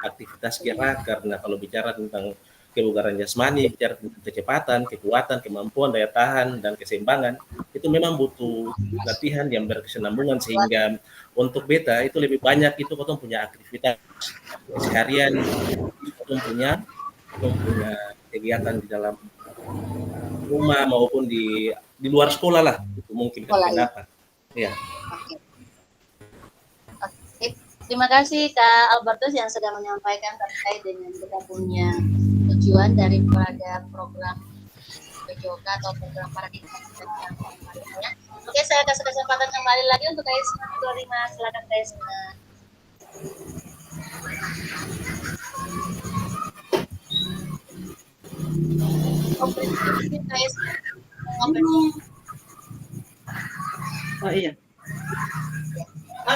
aktivitas gerak. Karena kalau bicara tentang kebugaran jasmani, bicara tentang kecepatan, kekuatan, kemampuan, daya tahan, dan keseimbangan, itu memang butuh latihan yang berkesinambungan, sehingga untuk beta itu lebih banyak itu kita punya aktivitas seharian, kita punya kegiatan di dalam rumah maupun di luar sekolah lah, itu mungkin kenapa. Ya. Oke. Oke. Terima kasih Kak Albertus yang sudah menyampaikan terkait dengan kita punya tujuan daripada program PJOK atau program paradigma yang kemarinnya. Oke, saya kasih kesempatan kembali lagi untuk Kak Isma. Silakan Kak Isma. Oh iya.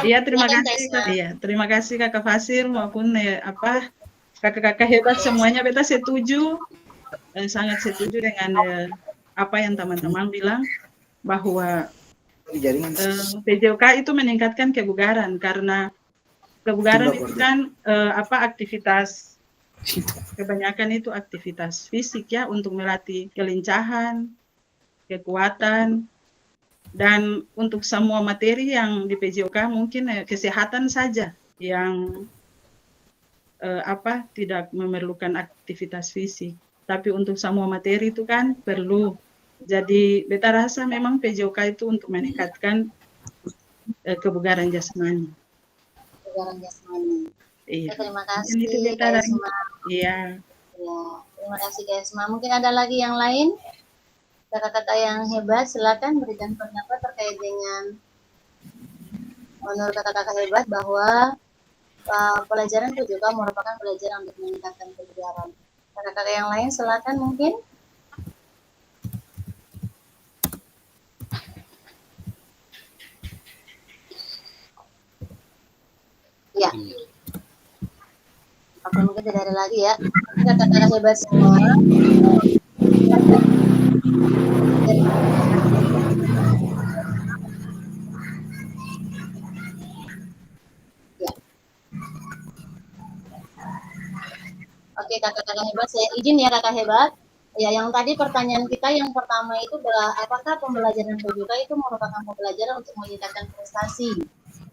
Iya, terima kasih Kakak Fasir maupun kakak-kakak hebat semuanya. Beta setuju, sangat setuju dengan apa yang teman-teman bilang, bahwa PJOK itu meningkatkan kebugaran, karena kebugaran itu kan aktivitas, kebanyakan itu aktivitas fisik ya, untuk melatih kelincahan, kekuatan, dan untuk semua materi yang di PJOK mungkin kesehatan saja yang tidak memerlukan aktivitas fisik, tapi untuk semua materi itu kan perlu. Jadi beta rasa memang PJOK itu untuk meningkatkan kebugaran jasmani. Kebugaran jasmani. Iya. Terima kasih Kak Isma. Iya. Ya, terima kasih Kak Isma. Mungkin ada lagi yang lain? Kakak-kakak yang hebat, silakan berikan pendapat terkait dengan menurut kakak-kakak hebat bahwa pelajaran PJOK merupakan pelajaran untuk meningkatkan kebugaran. Kakak-kakak yang lain silakan mungkin. Ya. Oke, mungkin tidak ada lagi ya. Kakak-kakak hebat semua. Ya. Oke, kakak-kakak hebat, saya izin ya kakak hebat. Ya, yang tadi pertanyaan kita yang pertama itu adalah apakah pembelajaran PJOK itu merupakan pembelajaran untuk meningkatkan prestasi?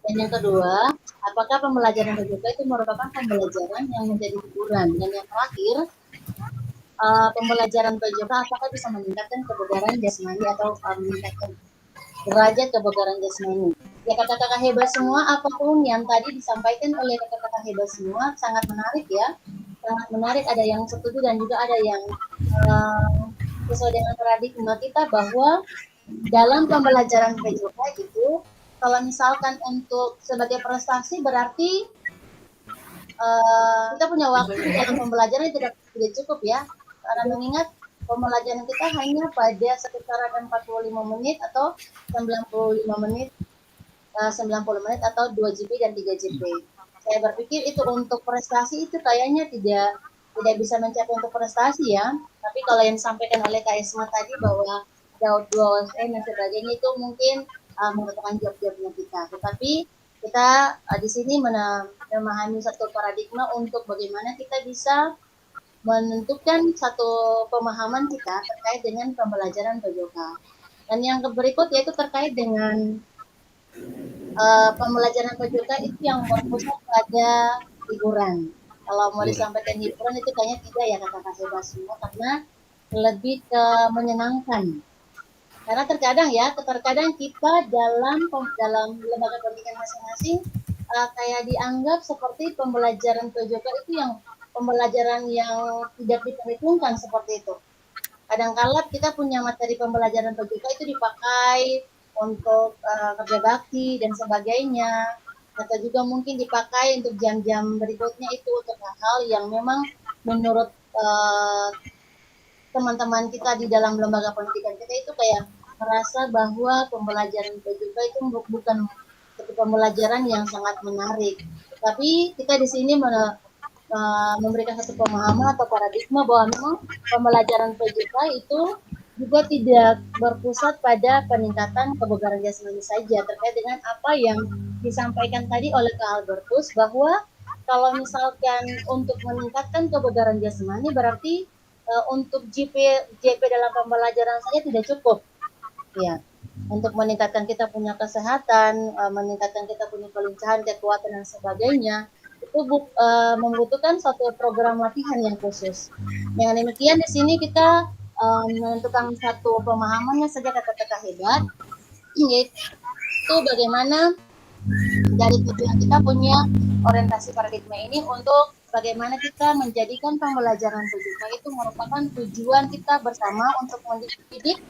Dan yang kedua, apakah pembelajaran PJOK itu merupakan pembelajaran yang menjadi hiburan? Dan yang terakhir, pembelajaran PJOK apakah bisa meningkatkan kebugaran jasmani atau meningkatkan derajat kebugaran jasmani? Ya kakak-kakak hebat semua, apapun yang tadi disampaikan oleh kakak-kakak hebat semua sangat menarik ya. Sangat menarik, ada yang setuju dan juga ada yang sesuai dengan paradigma kita bahwa dalam pembelajaran PJOK itu kalau misalkan untuk sebagai prestasi berarti kita punya waktu dalam pembelajaran tidak cukup ya, karena mengingat pembelajaran kita hanya pada sekitaran 45 menit atau 90 menit atau 2 GB dan 3 GB. Saya berpikir itu untuk prestasi itu kayaknya tidak bisa mencapai untuk prestasi ya. Tapi kalau yang disampaikan oleh Kak Isma tadi bahwa Daud dan sebagainya itu mungkin merupakan job-jobnya kita. Tetapi kita di sini memahami satu paradigma untuk bagaimana kita bisa menentukan satu pemahaman kita terkait dengan pembelajaran PJOK. Dan yang berikut yaitu terkait dengan pembelajaran PJOK itu yang berpusat pada hiburan. Kalau mau disampaikan hiburan itu kayaknya tidak ya kakak hebat semua, karena lebih ke menyenangkan. Karena terkadang kita dalam lembaga pendidikan masing-masing kayak dianggap seperti pembelajaran PJOK itu yang pembelajaran yang tidak diperhitungkan seperti itu. Kadang-kala kita punya materi pembelajaran PJOK itu dipakai untuk kerja bakti dan sebagainya, atau juga mungkin dipakai untuk jam-jam berikutnya itu untuk hal-hal yang memang menurut teman-teman kita di dalam lembaga pendidikan kita itu kayak merasa bahwa pembelajaran PJOK itu bukan satu pembelajaran yang sangat menarik. Tapi kita di sini memberikan satu pemahaman atau paradigma bahwa memang pembelajaran PJK itu juga tidak berpusat pada peningkatan kebugaran jasmani saja, terkait dengan apa yang disampaikan tadi oleh Kak Albertus, bahwa kalau misalkan untuk meningkatkan kebugaran jasmani berarti untuk JP dalam pembelajaran saja tidak cukup, ya. Untuk meningkatkan kita punya kesehatan, meningkatkan kita punya kelincahan, kekuatan dan sebagainya, itu membutuhkan suatu program latihan yang khusus. Dengan demikian di sini kita menentukan satu pemahamannya saja kata-kata hebat, yaitu bagaimana dari tujuan kita punya orientasi paradigma ini untuk bagaimana kita menjadikan pembelajaran PJK itu merupakan tujuan kita bersama untuk mendidik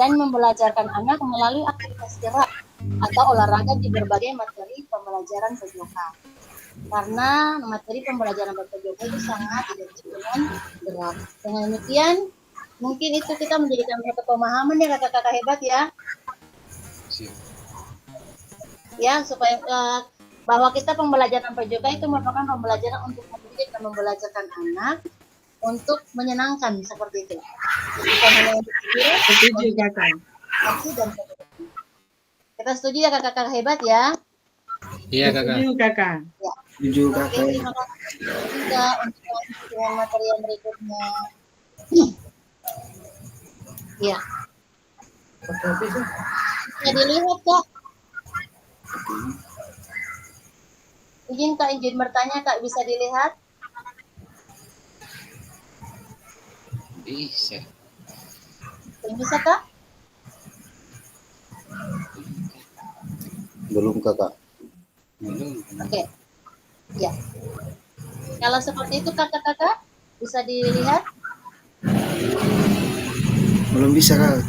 dan membelajarkan anak melalui aktivitas gerak atau olahraga di berbagai materi pembelajaran PJK. Karena materi pembelajaran PJK itu sangat identik dengan gerak. Dengan demikian, mungkin itu kita menjadikan satu pemahaman ya kakak-kakak hebat ya. Ya, supaya bahwa kita pembelajaran PJK itu merupakan pembelajaran untuk mendidik dan membelajarkan anak untuk menyenangkan seperti itu. Bukan hanya untuk Setuju kakak. Kita setuju ya kakak-kakak hebat ya. Iya kakak. Setuju kakak. Ya. Setuju Oke, kakak. terima kasih juga untuk dengan materi yang berikutnya. Ya. Bisa dilihat kak. Izin kak, izin bertanya kak, bisa dilihat? Bisa. Bisa kak? Belum kakak. Belum. Oke. Ya. Kalau seperti itu kakak-kakak bisa dilihat? Belum bisa kakak.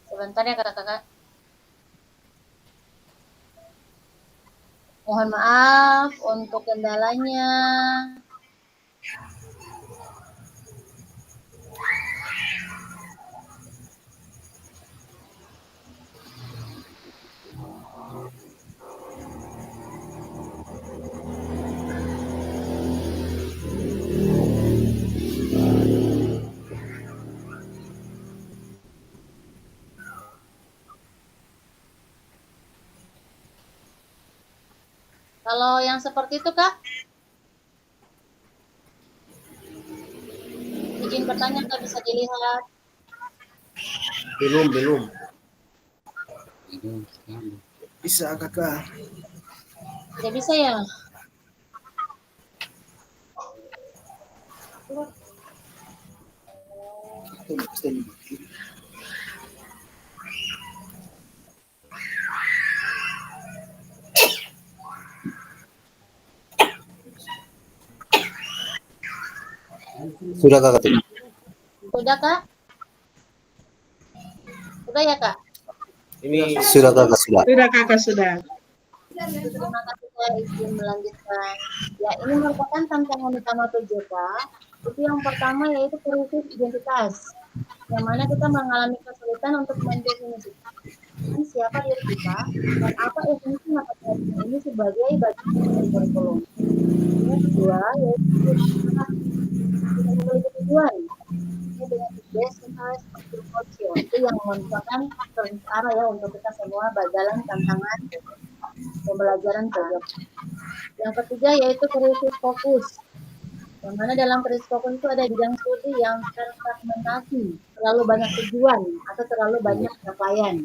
Sebentar ya kakak-kakak. Mohon maaf untuk kendalanya. Kalau yang seperti itu kak, izin bertanya kak, bisa dilihat? Belum. Bisa kakak. Tidak bisa ya? Sudah kakak. Sudah kak? Sudah ya kak? Ini Sudah kakak sudah. Sudah kakak sudah. Terima kasih, saya izin melanjutkan. Ya, ini merupakan tantangan utama PJK. Itu yang pertama yaitu krisis identitas, yang mana kita mengalami kesulitan untuk mendefinisikan siapa diri kita dan apa esensi mata pelajaran ini sebagai bagian dari kurikulum. Yang kedua yaitu kita memiliki tujuan. Ini dengan identitas itu yang merupakan perantara ya untuk kita semua dalam tantangan pembelajaran PJK. Yang ketiga yaitu krisis fokus, yang mana dalam krisis fokus itu ada bidang studi yang terfragmentasi, terlalu banyak tujuan atau terlalu banyak capaian.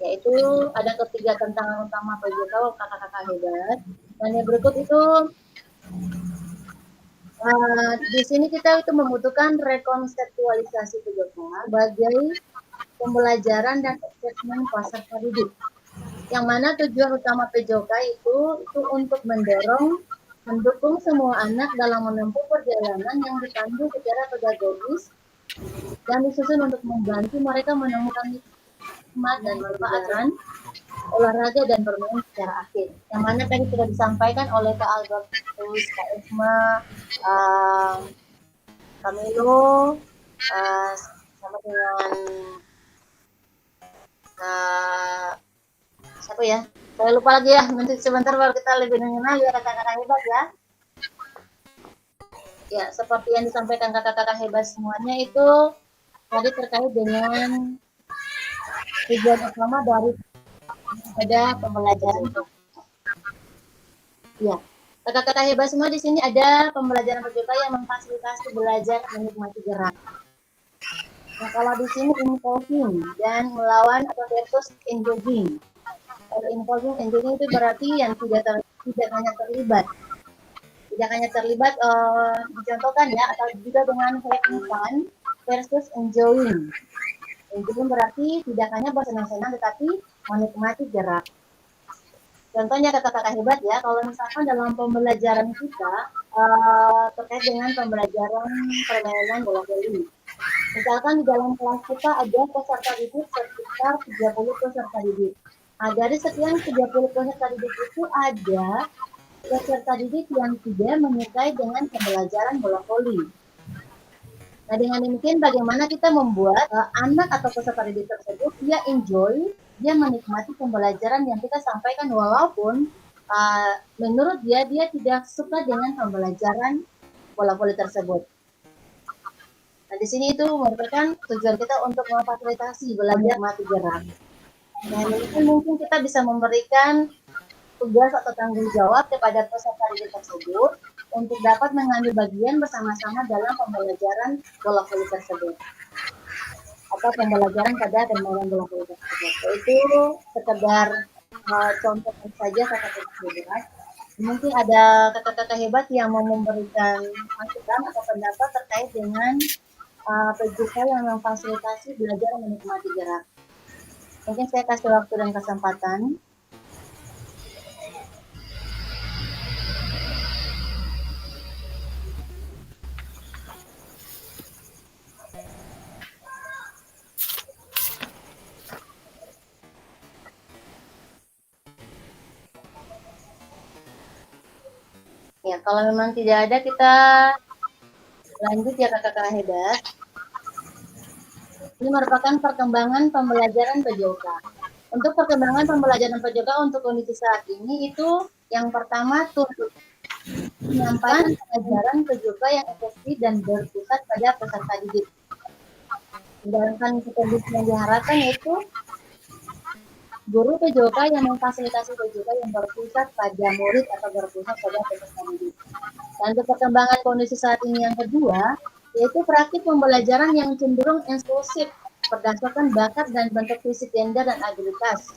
Yaitu ada ketiga tantangan utama PJK kakak-kakak hebat. Dan yang berikut itu di sini kita itu membutuhkan rekonseptualisasi PJK sebagai pembelajaran dan assessment peserta didik. Yang mana tujuan utama PJK itu untuk mendukung semua anak dalam menempuh perjalanan yang dipandu secara pedagogis dan disusun untuk membantu mereka menemukan hikmat dan manfaat olahraga dan bermain secara aktif. Yang mana tadi sudah disampaikan oleh Kak Albertus, Kak Esma, Camilo, sama dengan siapa ya? Saya lupa lagi ya. Nanti sebentar baru kita lebih mengenal ya kakak-kakak hebat ya. Ya, seperti yang disampaikan kakak-kakak hebat semuanya itu tadi terkait dengan tujuan utama dari pada pembelajaran. Ya, kakak-kakak hebat semua di sini ada pembelajaran PJK yang memfasilitasi belajar menikmati gerak. Nah, kalau di sini involving dan melawan atau versus engaging. Kalau involving engaging itu berarti yang tidak hanya terlibat. Tidak hanya terlibat dicontohkan ya, atau juga dengan having fun versus enjoying. Enjoying berarti tidak hanya bersenang-senang tetapi menikmati gerak. Contohnya kakak-kakak hebat ya, kalau misalkan dalam pembelajaran kita terkait dengan pembelajaran permainan bola voli. Misalkan di dalam kelas kita ada peserta didik sekitar 30 peserta didik. Nah, dari sekian 30 peserta didik itu ada peserta didik yang tidak menyukai dengan pembelajaran bola voli. Nah, dengan demikian bagaimana kita membuat anak atau peserta didik tersebut dia enjoy, dia menikmati pembelajaran yang kita sampaikan walaupun menurut dia tidak suka dengan pembelajaran bola voli tersebut. Nah, di sini itu merupakan tujuan kita untuk memfasilitasi belajar mati gerak. Nah, mungkin kita bisa memberikan tugas atau tanggung jawab kepada peserta didik tersebut untuk dapat mengambil bagian bersama-sama dalam pembelajaran bola voli tersebut atau pembelajaran pada permainan bola voli tersebut. Itu sekedar contoh saja kakak-kakak hebat. Mungkin ada kakak-kakak hebat yang mau memberikan masukan atau pendapat terkait dengan PJK yang memfasilitasi belajar menikmati gerak. Mungkin saya kasih waktu dan kesempatan. Ya, kalau memang tidak ada, kita lanjut ya kakak-kakak hebat. Ini merupakan perkembangan pembelajaran PJK. Untuk perkembangan pembelajaran PJK untuk kondisi saat ini itu yang pertama tuntut penyampaian pelajaran PJK yang efektif dan berpusat pada peserta didik. Sedangkan kondisi yang diharapkan yaitu guru PJK yang memfasilitasi PJK yang berpusat pada murid atau berpusat pada peserta didik. Dan untuk perkembangan kondisi saat ini yang kedua, yaitu praktik pembelajaran yang cenderung eksklusif berdasarkan bakat dan bentuk fisik gender dan abilitas.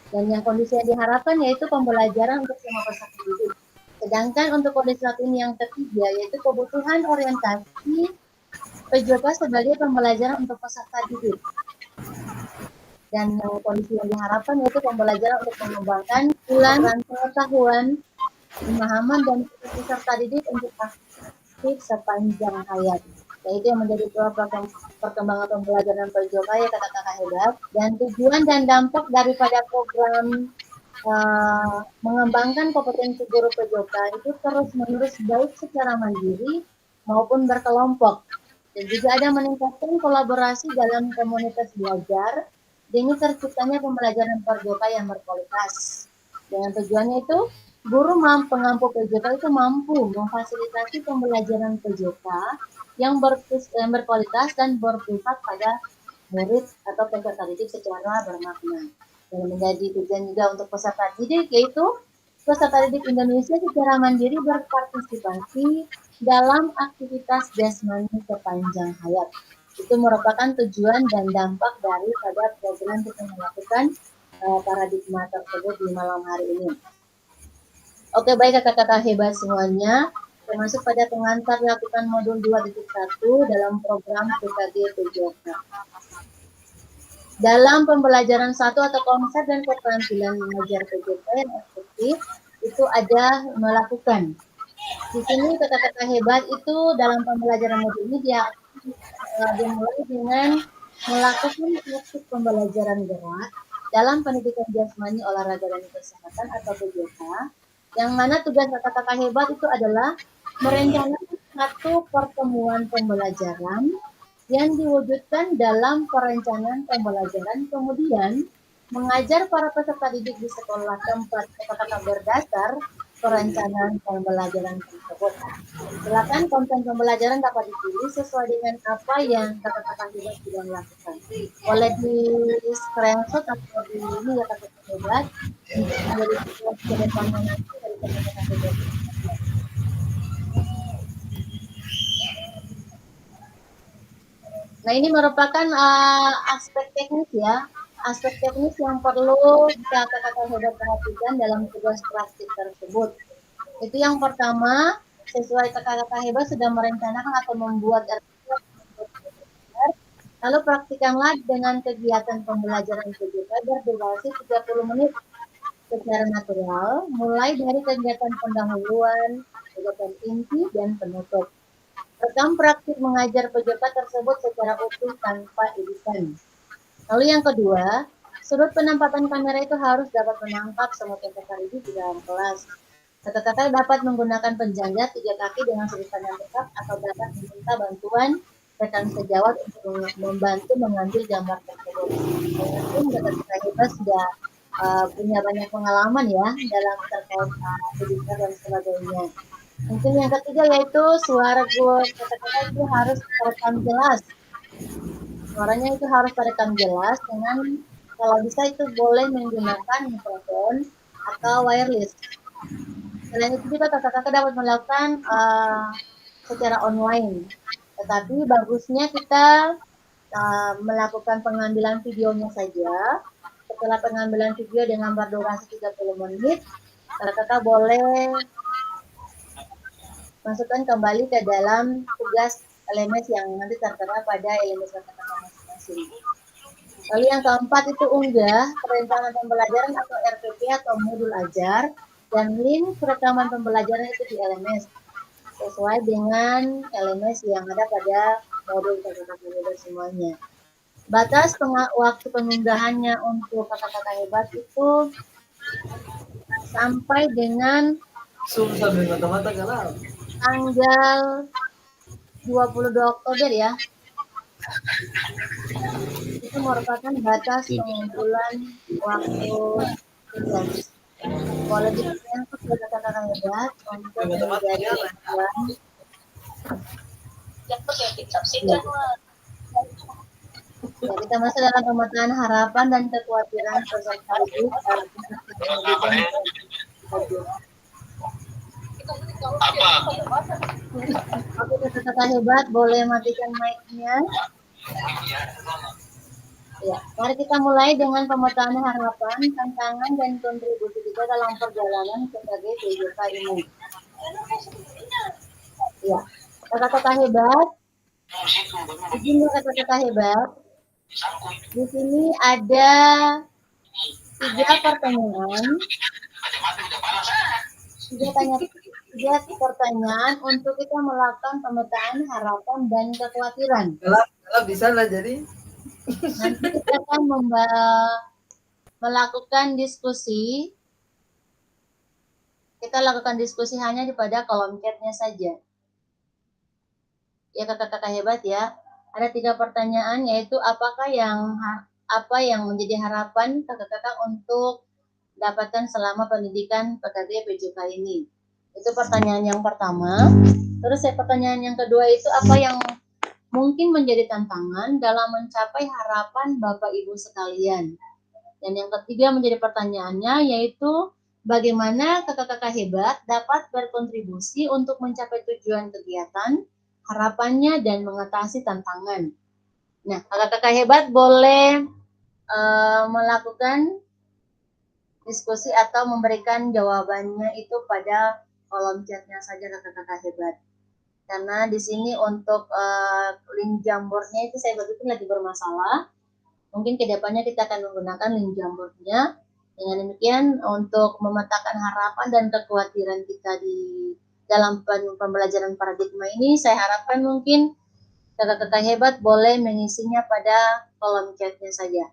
Dan yang kondisi yang diharapkan yaitu pembelajaran untuk semua peserta didik. Sedangkan untuk kondisi saat ini yang ketiga, yaitu kebutuhan orientasi PJK sebagai pembelajaran untuk peserta didik. Dan kondisi yang diharapkan yaitu pembelajaran untuk mengembangkan pengetahuan, pemahaman dan peserta didik untuk aktif sepanjang hayat. Yaitu yang menjadi perkembangan pembelajaran PJK ya kakak-kakak hebat. Dan tujuan dan dampak daripada program mengembangkan kompetensi guru PJK itu terus-menerus baik secara mandiri maupun berkelompok. Dan juga ada meningkatkan kolaborasi dalam komunitas belajar dengan terciptanya pembelajaran PJK yang berkualitas. Dengan tujuannya itu guru pengampu PJK itu mampu memfasilitasi pembelajaran PJK yang berkualitas dan berpusat pada murid atau peserta didik secara bermakna. Dan menjadi tujuan juga untuk peserta didik yaitu peserta didik Indonesia secara mandiri berpartisipasi dalam aktivitas jasmani sepanjang hayat. Itu merupakan tujuan dan dampak daripada program kita melakukan paradigma tersebut di malam hari ini. Oke, baik kakak-kakak hebat semuanya, termasuk pada pengantar lakukan modul 2.1 dalam program PKG PJK. Dalam pembelajaran satu atau konsep dan keterampilan mengajar PJK yang efektif, itu ada melakukan. Di sini kakak-kakak hebat itu dalam pembelajaran modul ini dia dimulai dengan melakukan praktik pembelajaran gerak dalam pendidikan jasmani, olahraga, dan kesehatan atau PJK, yang mana tugas kakak-kakak hebat itu adalah merencanakan satu pertemuan pembelajaran yang diwujudkan dalam perencanaan pembelajaran, kemudian mengajar para peserta didik di sekolah tempat kakak-kakak berdasar perencanaan pembelajaran tersebut. Silakan konten pembelajaran dapat dipilih sesuai dengan apa yang kakak-kakak hebat sudah lakukan. Boleh di screenshot atau di ini ya kakak-kakak hebat untuk menjadi situasi ke depannya nanti dari kakak-kakak hebat. Nah, ini merupakan aspek teknis ya, aspek teknis yang perlu kakak-kakak hebat perhatikan dalam tugas praktik tersebut. Itu yang pertama, sesuai kakak-kakak hebat sudah merencanakan atau membuat lalu praktikanlah dengan kegiatan pembelajaran PJK berdurasi 30 menit secara natural, mulai dari kegiatan pendahuluan, kegiatan inti, dan penutup. Rekam praktik mengajar PJK tersebut secara utuh tanpa editan. Lalu yang kedua, sudut penempatan kamera itu harus dapat menangkap semua kakak didik di dalam kelas. Kakak-kakak dapat menggunakan penjangga 3 kaki dengan sudut pandang tetap atau dapat meminta bantuan rekan sejawat untuk membantu mengambil gambar tersebut. Mungkin kakak-kakak hebat sudah punya banyak pengalaman ya dalam terkait pendidikan dan sebagainya. Mungkin yang ketiga yaitu suara kakak-kakak itu harus terekam jelas. Suaranya itu harus terekam jelas dengan kalau bisa itu boleh menggunakan mikrofon atau wireless. Selain itu juga kakak-kakak dapat melakukan secara online. Tetapi bagusnya kita melakukan pengambilan videonya saja. Setelah pengambilan video dengan berdurasi 30 menit, kakak-kakak boleh masukkan kembali ke dalam tugas LMS yang nanti tertera pada LMS kakak-kakak masing-masing. Lalu yang keempat itu unggah perencanaan pembelajaran atau RPP atau modul ajar dan link rekaman pembelajaran itu di LMS sesuai dengan LMS yang ada pada modul kakak-kakak hebat semuanya. Batas waktu pengunggahannya untuk kakak-kakak hebat itu sampai dengan tanggal 22 Oktober ya. Itu merupakan batas pengumpulan waktu tugas. Boleh diberikan kepada kakak-kakak hebat untuk menjadi ya, kita masih dalam pemetaan harapan dan kekhawatiran peserta didik dalam pendidikan. Oke, kakak-kakak hebat boleh matikan mic-nya. Ya, mari kita mulai dengan pemetaan harapan, tantangan, dan kontribusi kita dalam perjalanan sebagai PJK ini. Ya, kakak-kakak hebat, izin kakak-kakak hebat. Di sini ada 3 pertanyaan. 3 pertanyaan untuk kita melakukan pemetaan harapan dan kekhawatiran. Kalau bisa lah jadi. Nanti kita akan melakukan diskusi. Kita lakukan diskusi hanya pada kolom chat-nya saja. Ya kakak-kakak hebat ya. Ada 3 pertanyaan yaitu apa yang menjadi harapan kakak-kakak untuk dapatkan selama pendidikan PKG PJK ini. Itu pertanyaan yang pertama. Terus pertanyaan yang kedua itu apa yang mungkin menjadi tantangan dalam mencapai harapan Bapak Ibu sekalian. Dan yang ketiga menjadi pertanyaannya yaitu bagaimana kakak-kakak hebat dapat berkontribusi untuk mencapai tujuan kegiatan, harapannya, dan mengatasi tantangan. Nah, kakak-kakak hebat boleh melakukan diskusi atau memberikan jawabannya itu pada kolom chatnya saja kakak-kakak hebat. Karena di sini untuk link Jamboardnya itu saya pikir lagi bermasalah. Mungkin kedepannya kita akan menggunakan link Jamboardnya. Dengan demikian untuk memetakan harapan dan kekhawatiran kita di dalam pembelajaran paradigma ini, saya harapkan mungkin kakak-kakak hebat boleh mengisinya pada kolom chatnya saja.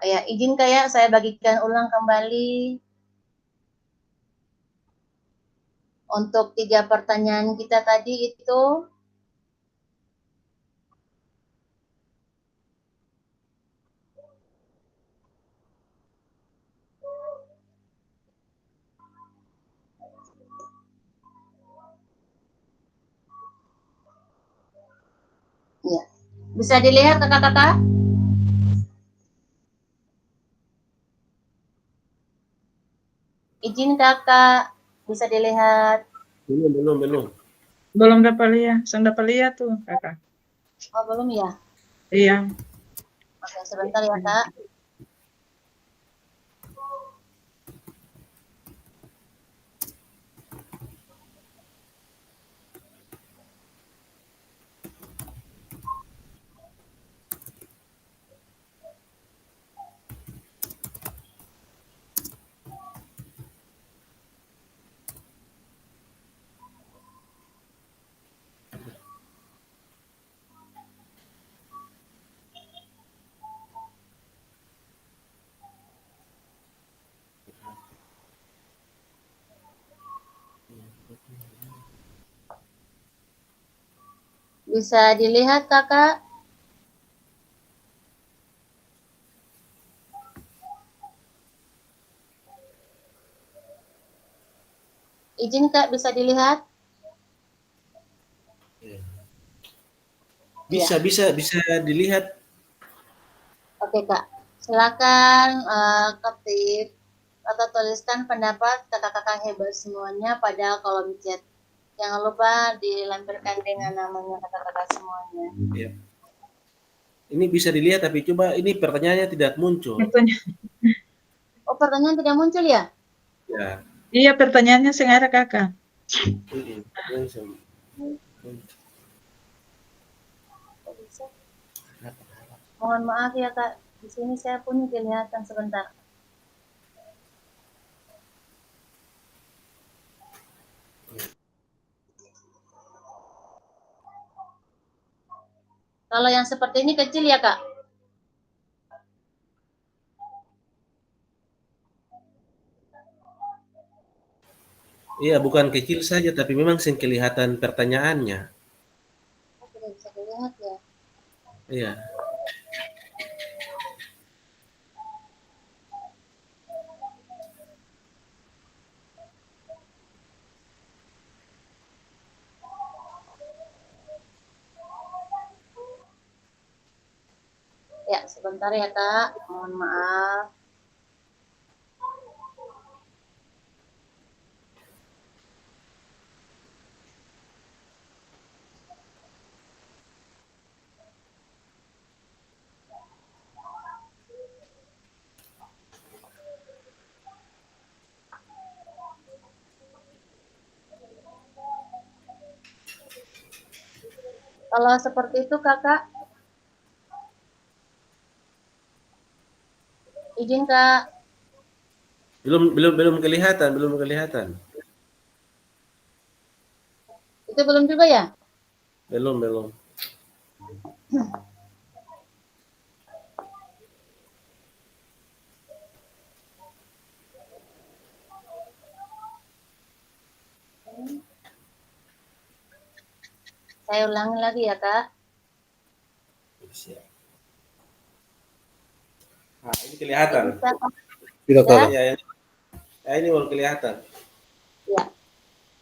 Ya, izin kayak saya bagikan ulang kembali untuk 3 pertanyaan kita tadi itu. Ya. Bisa dilihat kakak-kakak? Izin kakak, bisa dilihat. Belum. Belum dapat lihat, saya dapat lihat tuh kakak. Oh belum ya? Iya. Oke, sebentar ya kak. Bisa dilihat kakak? Izin kak, bisa dilihat? Bisa dilihat. Oke kak, silakan ketik atau tuliskan pendapat kakak-kakak hebat semuanya pada kolom chat. Jangan lupa dilampirkan dengan namanya kakak-kakak semuanya. Ya. Ini bisa dilihat tapi coba ini pertanyaannya tidak muncul. Oh pertanyaan tidak muncul ya? Ya. Iya, pertanyaannya sengaja kakak. Mohon maaf ya kak, di sini saya punya kelihatan sebentar. Kalau yang seperti ini kecil ya kak? Iya, bukan kecil saja tapi memang sing kelihatan pertanyaannya. Oh, tidak bisa dilihat ya. Iya. Ya, sebentar ya kak, mohon maaf. Kalau seperti itu kakak, izin kak. Belum kelihatan. Itu belum juga ya? Belum. Saya ulangi lagi ya kak. Nah, ini kelihatan. Bisa, Tidak ya? Ya, ini baru kelihatan. Ya,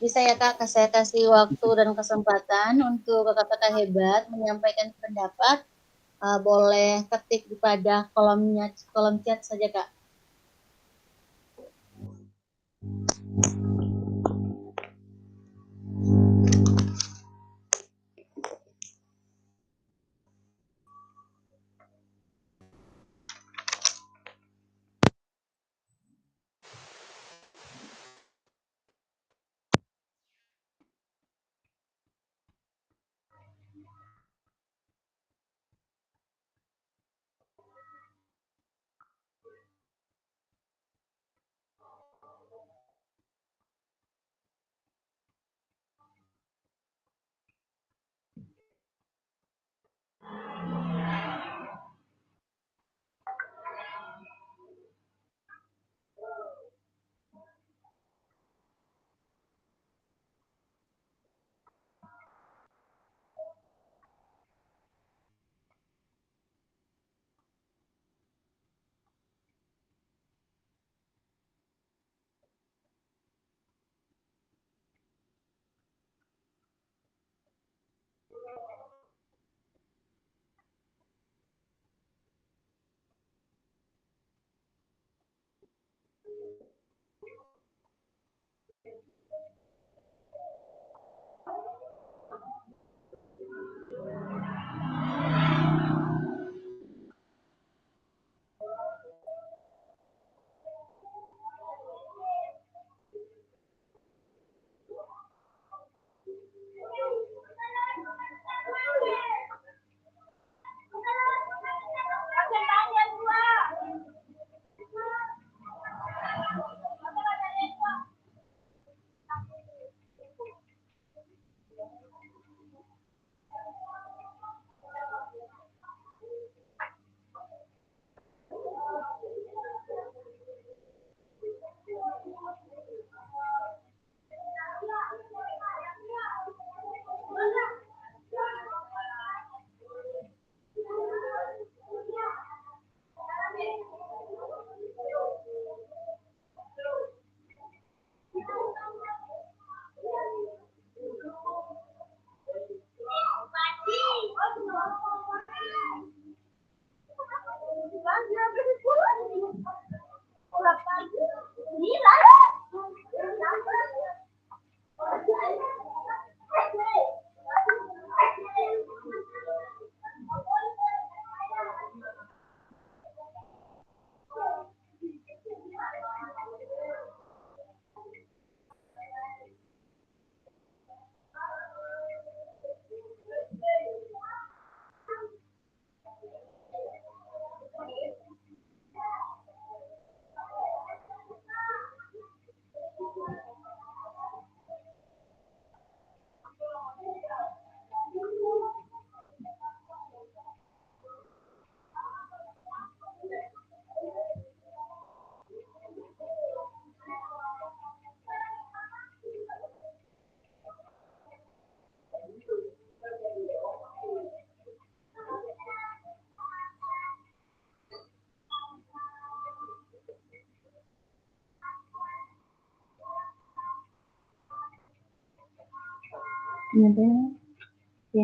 bisa ya kak, saya kasih waktu dan kesempatan untuk kakak-kakak hebat menyampaikan pendapat. Boleh ketik pada kolom chat saja kak.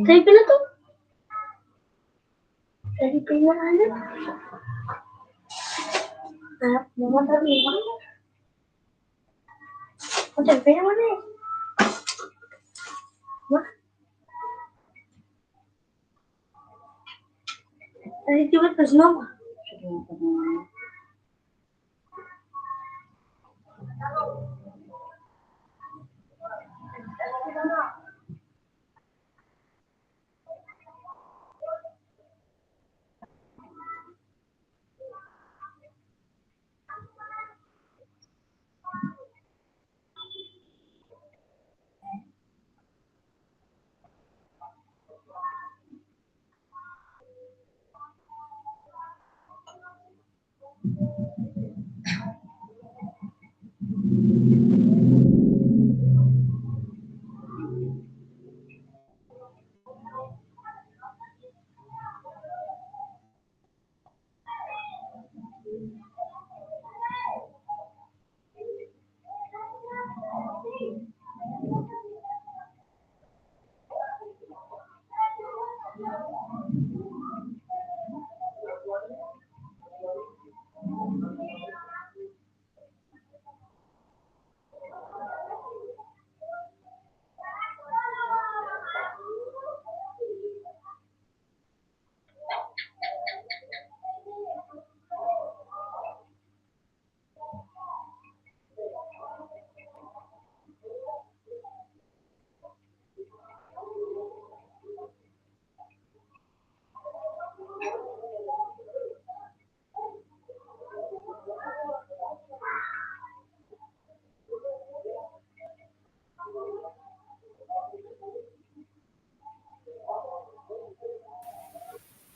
Tadi pila tuh? Tadi pila ada? Mama tadi mana? Oh, tempenya mana ya? Wah. Tadi juga terus nama.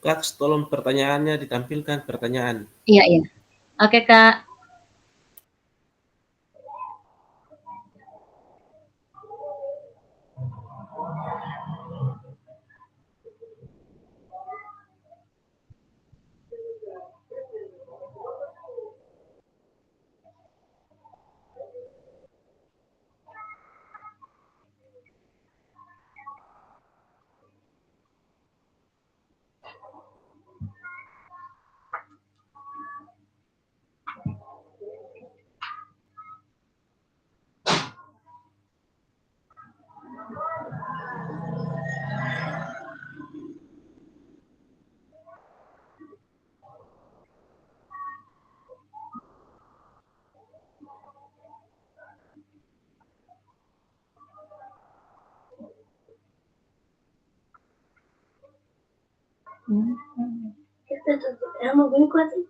Kak, tolong pertanyaannya ditampilkan pertanyaan. Iya, iya. Oke, Kak. Mau gue kuat sih.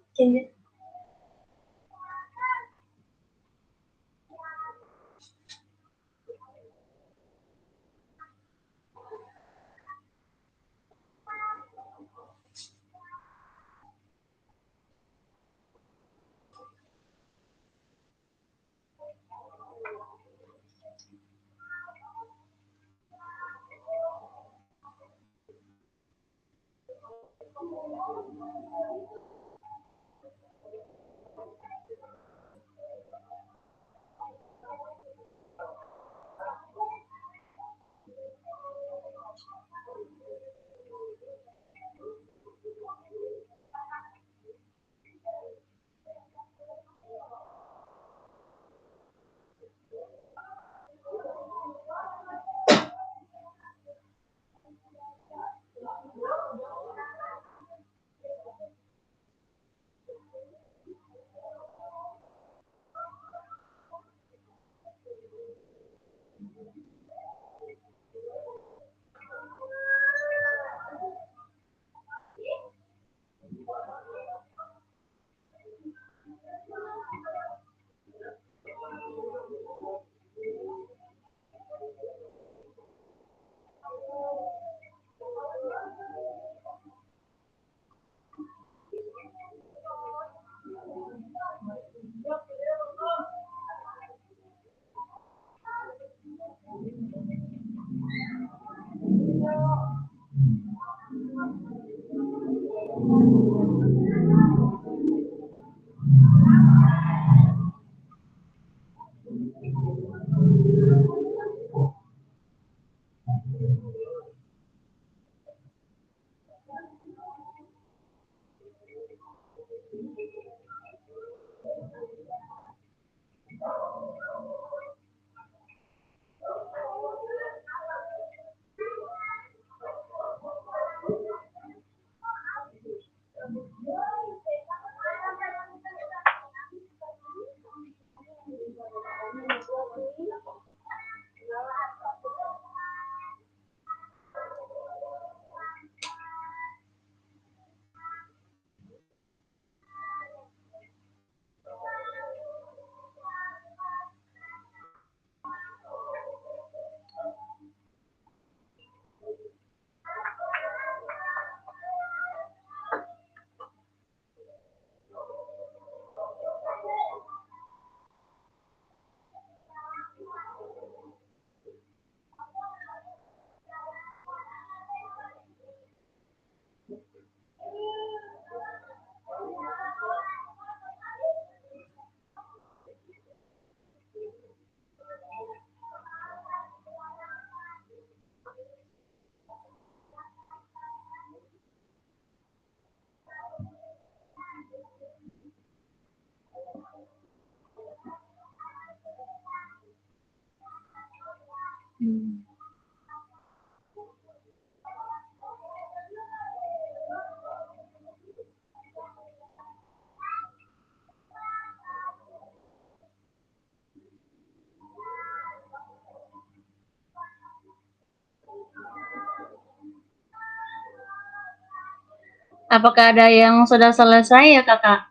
Apakah ada yang sudah selesai ya kakak?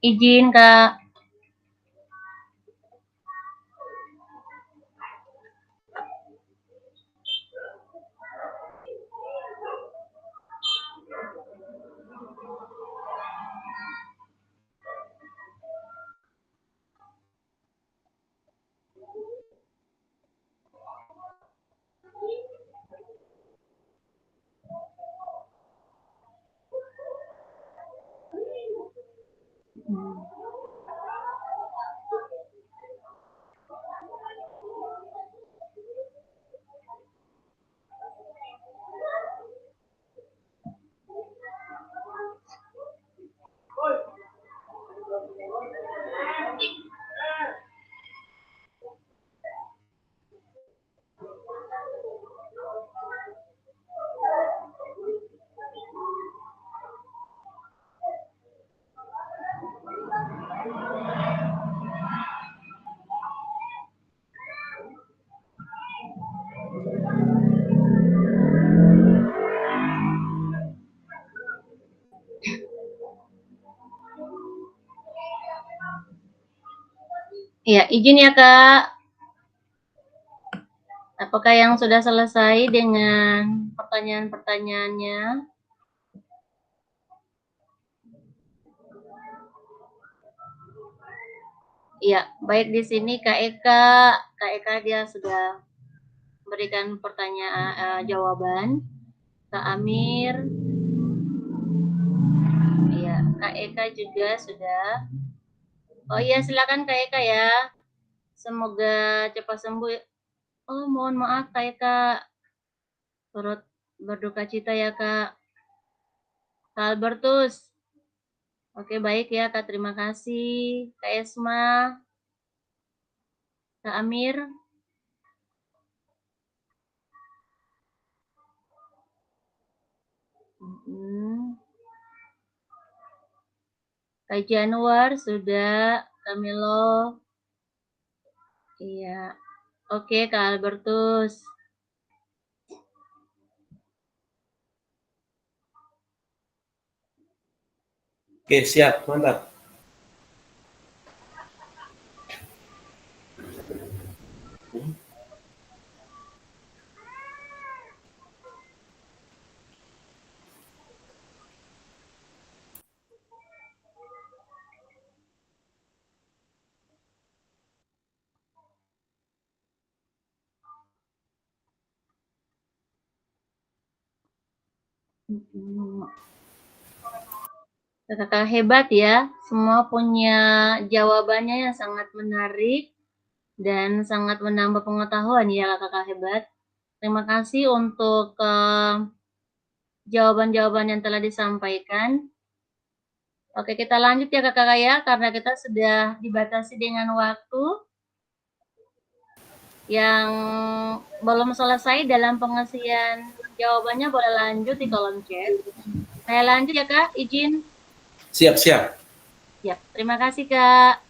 Izin kak. Iya, izin ya kak. Apakah yang sudah selesai dengan pertanyaan-pertanyaannya? Iya, baik di sini Kak Eka dia sudah berikan pertanyaan jawaban. Kak Amir, iya, Kak Eka juga sudah. Oh iya, silakan Kak Eka ya. Semoga cepat sembuh. Oh, mohon maaf Kak Eka. Turut berduka cita ya Kak. Kak Albertus. Oke, baik ya Kak, terima kasih. Kak Esma. Kak Amir. Kak Januar sudah. Kamilo. Iya. Oke, Kak Albertus. Oke, siap, mantap. Kakak hebat ya, semua punya jawabannya yang sangat menarik dan sangat menambah pengetahuan ya kakak hebat. Terima kasih untuk jawaban-jawaban yang telah disampaikan. Oke, kita lanjut ya Kakak ya, karena kita sudah dibatasi dengan waktu yang belum selesai dalam pengisian jawabannya boleh lanjut di kolom chat. Saya lanjut ya Kak, izin. Siap. Siap, terima kasih Kak.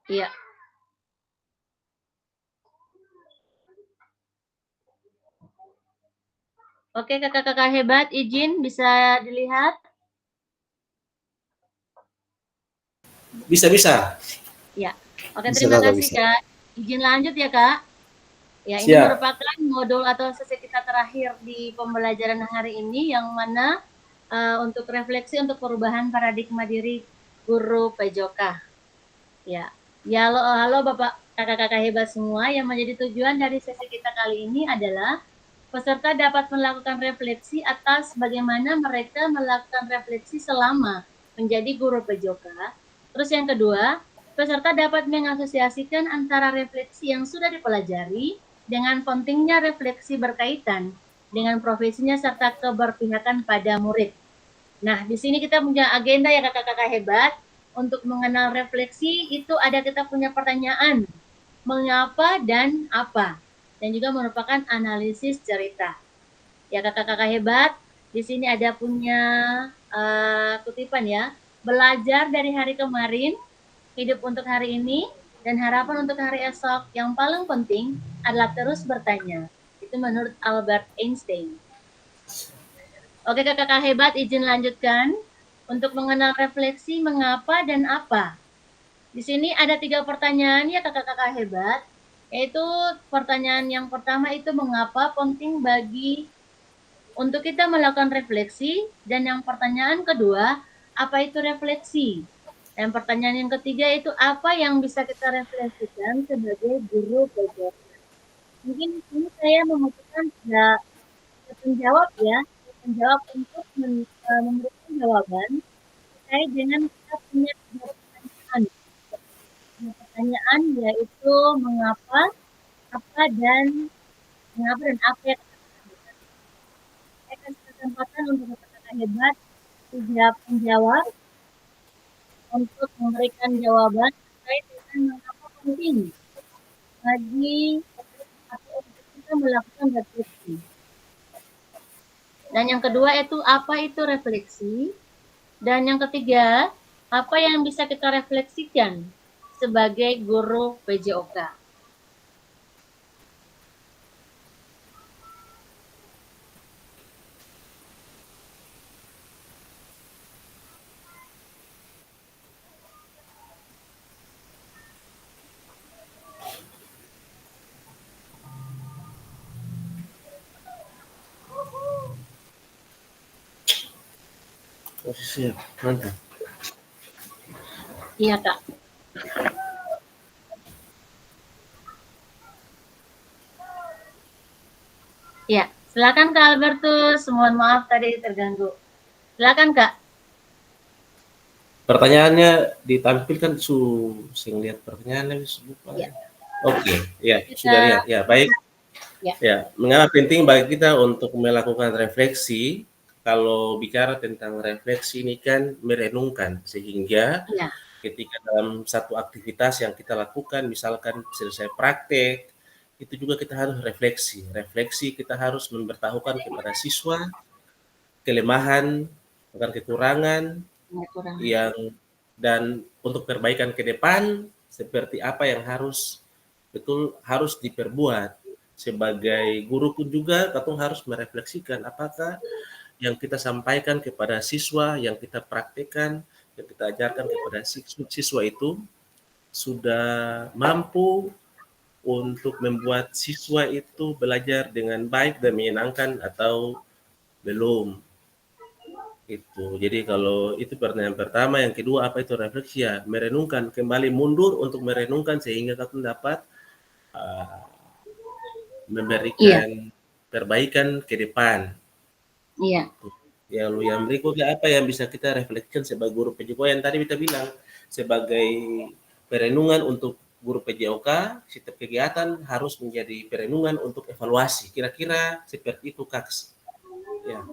Iya. Oke, kakak-kakak hebat, izin bisa dilihat? Bisa. Ya. Oke, Bisa, terima Kakak, kasih bisa. Kak. Izin lanjut ya Kak. Ya, ini Siap. merupakan modul atau sesi kita terakhir di pembelajaran hari ini yang mana untuk refleksi untuk perubahan paradigma diri guru PJOK. Ya. Ya, halo Bapak kakak-kakak hebat semua, yang menjadi tujuan dari sesi kita kali ini adalah peserta dapat melakukan refleksi atas bagaimana mereka melakukan refleksi selama menjadi guru PJOK. Terus yang kedua, peserta dapat mengasosiasikan antara refleksi yang sudah dipelajari dengan pentingnya refleksi berkaitan dengan profesinya serta keberpihakan pada murid. Nah, di sini kita punya agenda ya kakak-kakak hebat. Untuk mengenal refleksi itu ada kita punya pertanyaan, mengapa dan apa. Dan juga merupakan analisis cerita. Ya kakak-kakak hebat, di sini ada punya kutipan ya. Belajar dari hari kemarin, hidup untuk hari ini, dan harapan untuk hari esok. Yang paling penting adalah terus bertanya. Itu menurut Albert Einstein. Oke kakak-kakak hebat, izin lanjutkan. Untuk mengenal refleksi mengapa dan apa. Di sini ada 3 pertanyaan ya kakak-kakak hebat. Yaitu pertanyaan yang pertama itu mengapa penting bagi untuk kita melakukan refleksi, dan yang pertanyaan kedua, apa itu refleksi? Dan pertanyaan yang ketiga itu apa yang bisa kita refleksikan sebagai guru PJOK. Mungkin ini saya membutuhkan penjawab ya, penjawab untuk memberikan jawaban terkait dengan kita punya 3 pertanyaan. Pertanyaan yaitu mengapa, apa dan apa yang saya kasih kesempatan untuk kakak-kakak hebat siap menjawab untuk memberikan jawaban terkait dengan mengapa penting bagi atau untuk kita melakukan refleksi. Dan yang kedua itu apa itu refleksi, dan yang ketiga apa yang bisa kita refleksikan sebagai guru PJOK. Siap, mantap. Iya Kak. Ya, silakan Kak Albertus. Mohon maaf tadi terganggu. Silakan Kak. Pertanyaannya ditampilkan sing lihat pertanyaannya lupa. Ya. Oke, ya sudah lihat. Ya baik. Ya, mengapa penting bagi kita untuk melakukan refleksi? Kalau bicara tentang refleksi ini kan merenungkan, sehingga ketika dalam satu aktivitas yang kita lakukan, misalkan selesai praktek, itu juga kita harus refleksi. Refleksi kita harus memberitahukan kepada siswa kelemahan, bahkan kekurangan yang dan untuk perbaikan ke depan seperti apa yang harus diperbuat. Sebagai guru pun juga kita harus merefleksikan apakah yang kita sampaikan kepada siswa, yang kita praktekkan, yang kita ajarkan kepada siswa itu sudah mampu untuk membuat siswa itu belajar dengan baik dan menyenangkan atau belum. Itu. Jadi kalau itu pertanyaan pertama, yang kedua apa itu refleksi ya, merenungkan, kembali mundur untuk merenungkan sehingga kita dapat memberikan perbaikan ke depan. Iya. Ya, lalu yang berikutnya apa yang bisa kita refleksikan sebagai guru PJOK yang tadi kita bilang sebagai perenungan untuk guru PJOK, setiap kegiatan harus menjadi perenungan untuk evaluasi. Kira-kira seperti itu, Kaks. Ya.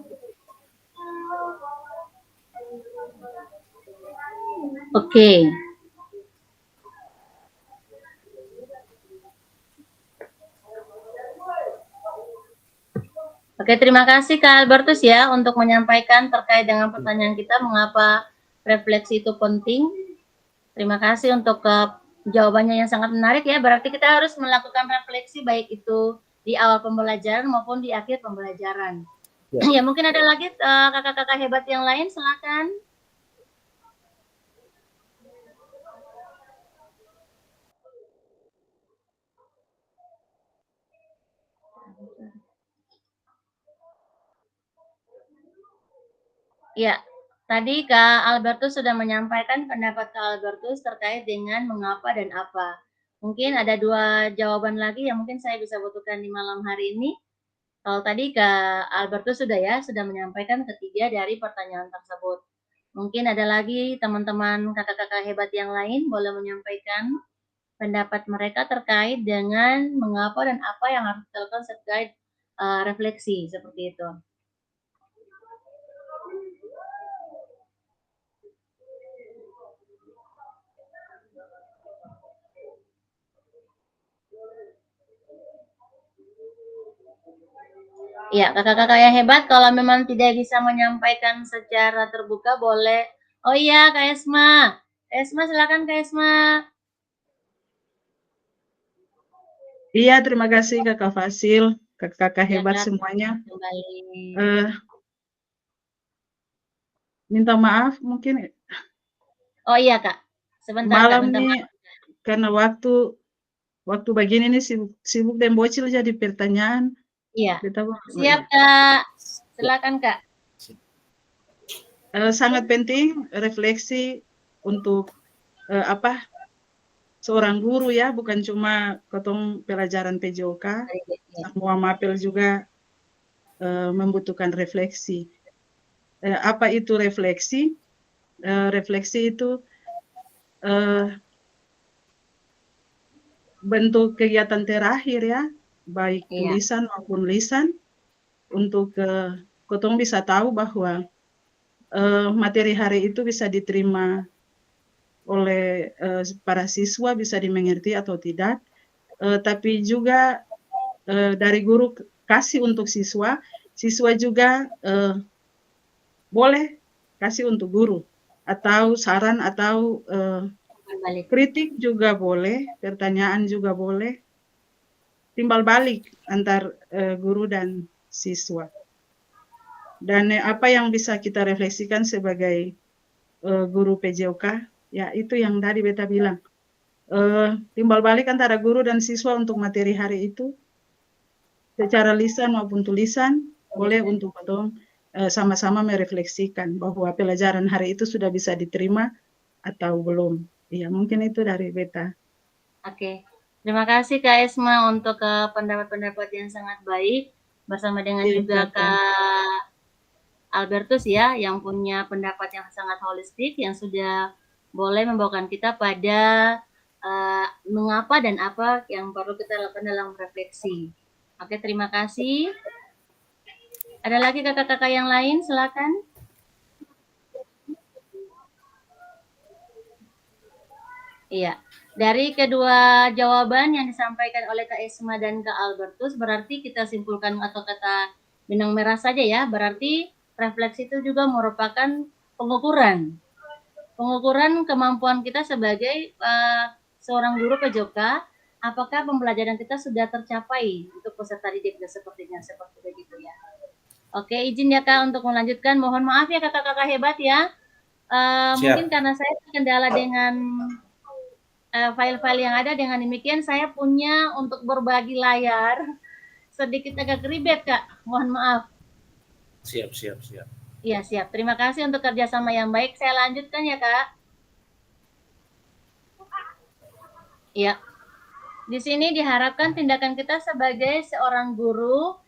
Oke. Oke, terima kasih Kak Albertus ya untuk menyampaikan terkait dengan pertanyaan kita mengapa refleksi itu penting. Terima kasih untuk jawabannya yang sangat menarik ya. Berarti kita harus melakukan refleksi baik itu di awal pembelajaran maupun di akhir pembelajaran. Ya, mungkin ada lagi kakak-kakak hebat yang lain, silakan. Ya, tadi Kak Albertus sudah menyampaikan pendapat Kak Albertus terkait dengan mengapa dan apa. Mungkin ada 2 jawaban lagi yang mungkin saya bisa butuhkan di malam hari ini. Kalau tadi Kak Albertus sudah menyampaikan ketiga dari pertanyaan tersebut. Mungkin ada lagi teman-teman kakak-kakak hebat yang lain boleh menyampaikan pendapat mereka terkait dengan mengapa dan apa yang harus dilakukan terkait refleksi seperti itu. Ya, kakak-kakak yang hebat, kalau memang tidak bisa menyampaikan secara terbuka, boleh. Oh iya, Kak Esma. Kak Esma, silakan Kak Esma. Iya, terima kasih Kakak Fasil, kakak-kakak hebat Kak, semuanya. kembali. Minta maaf mungkin Oh iya Kak, sebentar Kak, malam minta nih maaf. karena waktu begini nih sibuk dan bocil jadi pertanyaan. Iya, siap Kak, silakan Kak. Sangat penting refleksi untuk seorang guru ya, bukan cuma ketong pelajaran PJOK, semua mapel juga membutuhkan refleksi. Apa itu refleksi? Refleksi itu bentuk kegiatan terakhir ya, baik tulisan maupun lisan, untuk ketong bisa tahu bahwa materi hari itu bisa diterima oleh para siswa, bisa dimengerti atau tidak, tapi juga dari guru kasih untuk siswa, siswa juga boleh kasih untuk guru, atau saran atau kritik juga boleh, pertanyaan juga boleh, timbal balik antar guru dan siswa. Dan apa yang bisa kita refleksikan sebagai guru PJOK, ya itu yang tadi beta bilang, timbal balik antara guru dan siswa untuk materi hari itu, secara lisan maupun tulisan, boleh untuk ketong sama-sama merefleksikan bahwa pelajaran hari itu sudah bisa diterima atau belum. Ya, mungkin itu dari beta. Oke, terima kasih Kak Esma untuk pendapat-pendapat yang sangat baik, bersama dengan juga Kak Albertus ya, yang punya pendapat yang sangat holistik, yang sudah boleh membawakan kita pada mengapa dan apa yang perlu kita lakukan dalam refleksi. Oke, terima kasih. Ada lagi kakak-kakak yang lain, silakan. Iya, dari kedua jawaban yang disampaikan oleh Kak Esma dan Kak Albertus, berarti kita simpulkan atau kata benang merah saja ya, berarti refleksi itu juga merupakan pengukuran kemampuan kita sebagai seorang guru PJOK, apakah pembelajaran kita sudah tercapai untuk peserta didik dan seperti begitu ya. Oke, izin ya Kak untuk melanjutkan. Mohon maaf ya kakak-kakak hebat ya. Mungkin karena saya terkendala dengan file-file yang ada, dengan demikian saya punya untuk berbagi layar sedikit agak ribet Kak. Mohon maaf. Siap. Iya, siap. Terima kasih untuk kerjasama yang baik. Saya lanjutkan ya, Kak. Ya. Di sini diharapkan tindakan kita sebagai seorang guru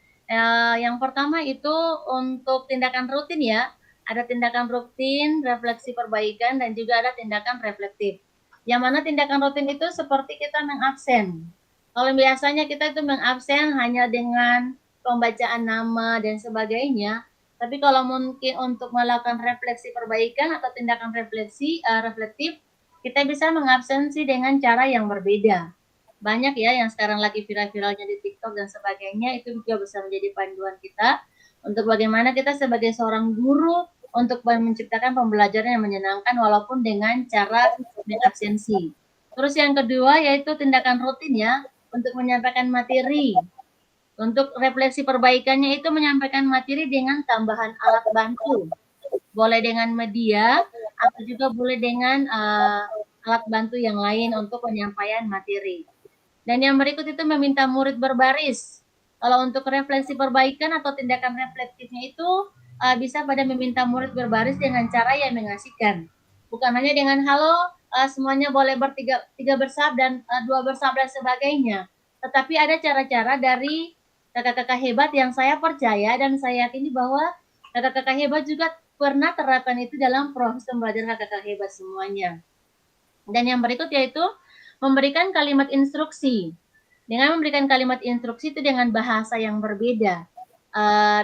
Yang pertama itu untuk tindakan rutin ya. Ada tindakan rutin, refleksi perbaikan, dan juga ada tindakan reflektif. Yang mana tindakan rutin itu seperti kita mengabsen. Kalau biasanya kita itu mengabsen hanya dengan pembacaan nama dan sebagainya, tapi kalau mungkin untuk melakukan refleksi perbaikan atau tindakan reflektif, kita bisa mengabsensi dengan cara yang berbeda. Banyak ya yang sekarang lagi viral-viralnya di TikTok dan sebagainya, itu juga bisa menjadi panduan kita untuk bagaimana kita sebagai seorang guru untuk menciptakan pembelajaran yang menyenangkan walaupun dengan cara mengabsensi. Terus yang kedua yaitu tindakan rutin ya, untuk menyampaikan materi. Untuk refleksi perbaikannya itu menyampaikan materi dengan tambahan alat bantu. Boleh dengan media atau juga boleh dengan alat bantu yang lain untuk penyampaian materi. Dan yang berikut itu meminta murid berbaris. Kalau untuk refleksi perbaikan atau tindakan reflektifnya itu bisa pada meminta murid berbaris dengan cara yang mengasihkan. Bukan hanya dengan halo, semuanya boleh tiga bersab dan dua bersab dan sebagainya. Tetapi ada cara-cara dari kakak-kakak hebat yang saya percaya dan saya yakini bahwa kakak-kakak hebat juga pernah terapkan itu dalam proses pembelajaran kakak-kakak hebat semuanya. Dan yang berikut yaitu memberikan kalimat instruksi. Dengan memberikan kalimat instruksi itu dengan bahasa yang berbeda.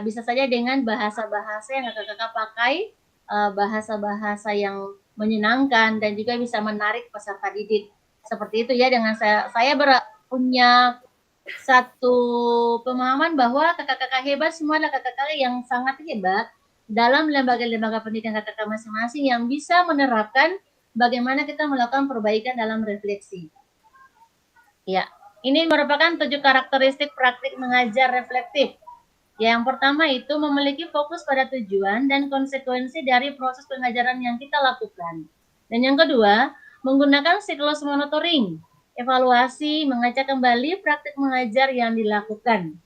Bisa saja dengan bahasa-bahasa yang kakak-kakak pakai, bahasa-bahasa yang menyenangkan dan juga bisa menarik peserta didik. Seperti itu ya, dengan saya punya satu pemahaman bahwa kakak-kakak hebat semua adalah kakak-kakak yang sangat hebat dalam lembaga-lembaga pendidikan kakak-kakak masing-masing yang bisa menerapkan bagaimana kita melakukan perbaikan dalam refleksi. Ya, ini merupakan 7 karakteristik praktik mengajar reflektif. Yang pertama itu memiliki fokus pada tujuan dan konsekuensi dari proses pengajaran yang kita lakukan. Dan yang kedua, menggunakan siklus monitoring, evaluasi, mengecek kembali praktik mengajar yang dilakukan.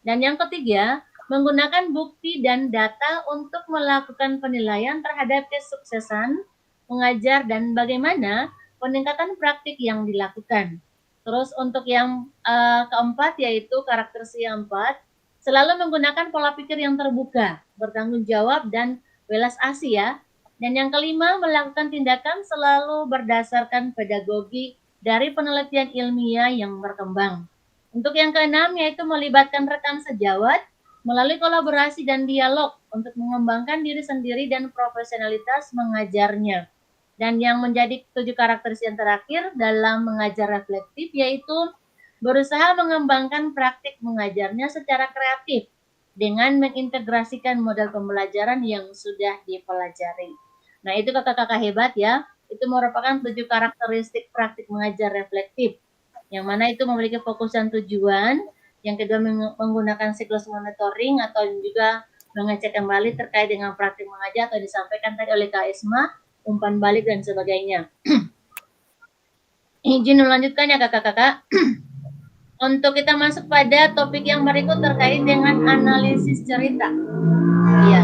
Dan yang ketiga, menggunakan bukti dan data untuk melakukan penilaian terhadap kesuksesan mengajar dan bagaimana peningkatan praktik yang dilakukan. Terus untuk yang keempat yaitu karakteristik yang keempat, selalu menggunakan pola pikir yang terbuka, bertanggung jawab, dan welas asih ya. Dan yang kelima, melakukan tindakan selalu berdasarkan pedagogi dari penelitian ilmiah yang berkembang. Untuk yang keenam, yaitu melibatkan rekan sejawat melalui kolaborasi dan dialog untuk mengembangkan diri sendiri dan profesionalitas mengajarnya. Dan yang menjadi 7 karakteristik yang terakhir dalam mengajar reflektif, yaitu berusaha mengembangkan praktik mengajarnya secara kreatif dengan mengintegrasikan model pembelajaran yang sudah dipelajari. Nah, itu kakak-kakak hebat ya. Itu merupakan 7 karakteristik praktik mengajar reflektif. Yang mana itu memiliki fokus dan tujuan. Yang kedua menggunakan siklus monitoring atau juga mengecek kembali terkait dengan praktik mengajar atau disampaikan tadi oleh Kak Isma, umpan balik dan sebagainya. Izin melanjutkan ya kakak-kakak. Untuk kita masuk pada topik yang berikut terkait dengan analisis cerita. Iya.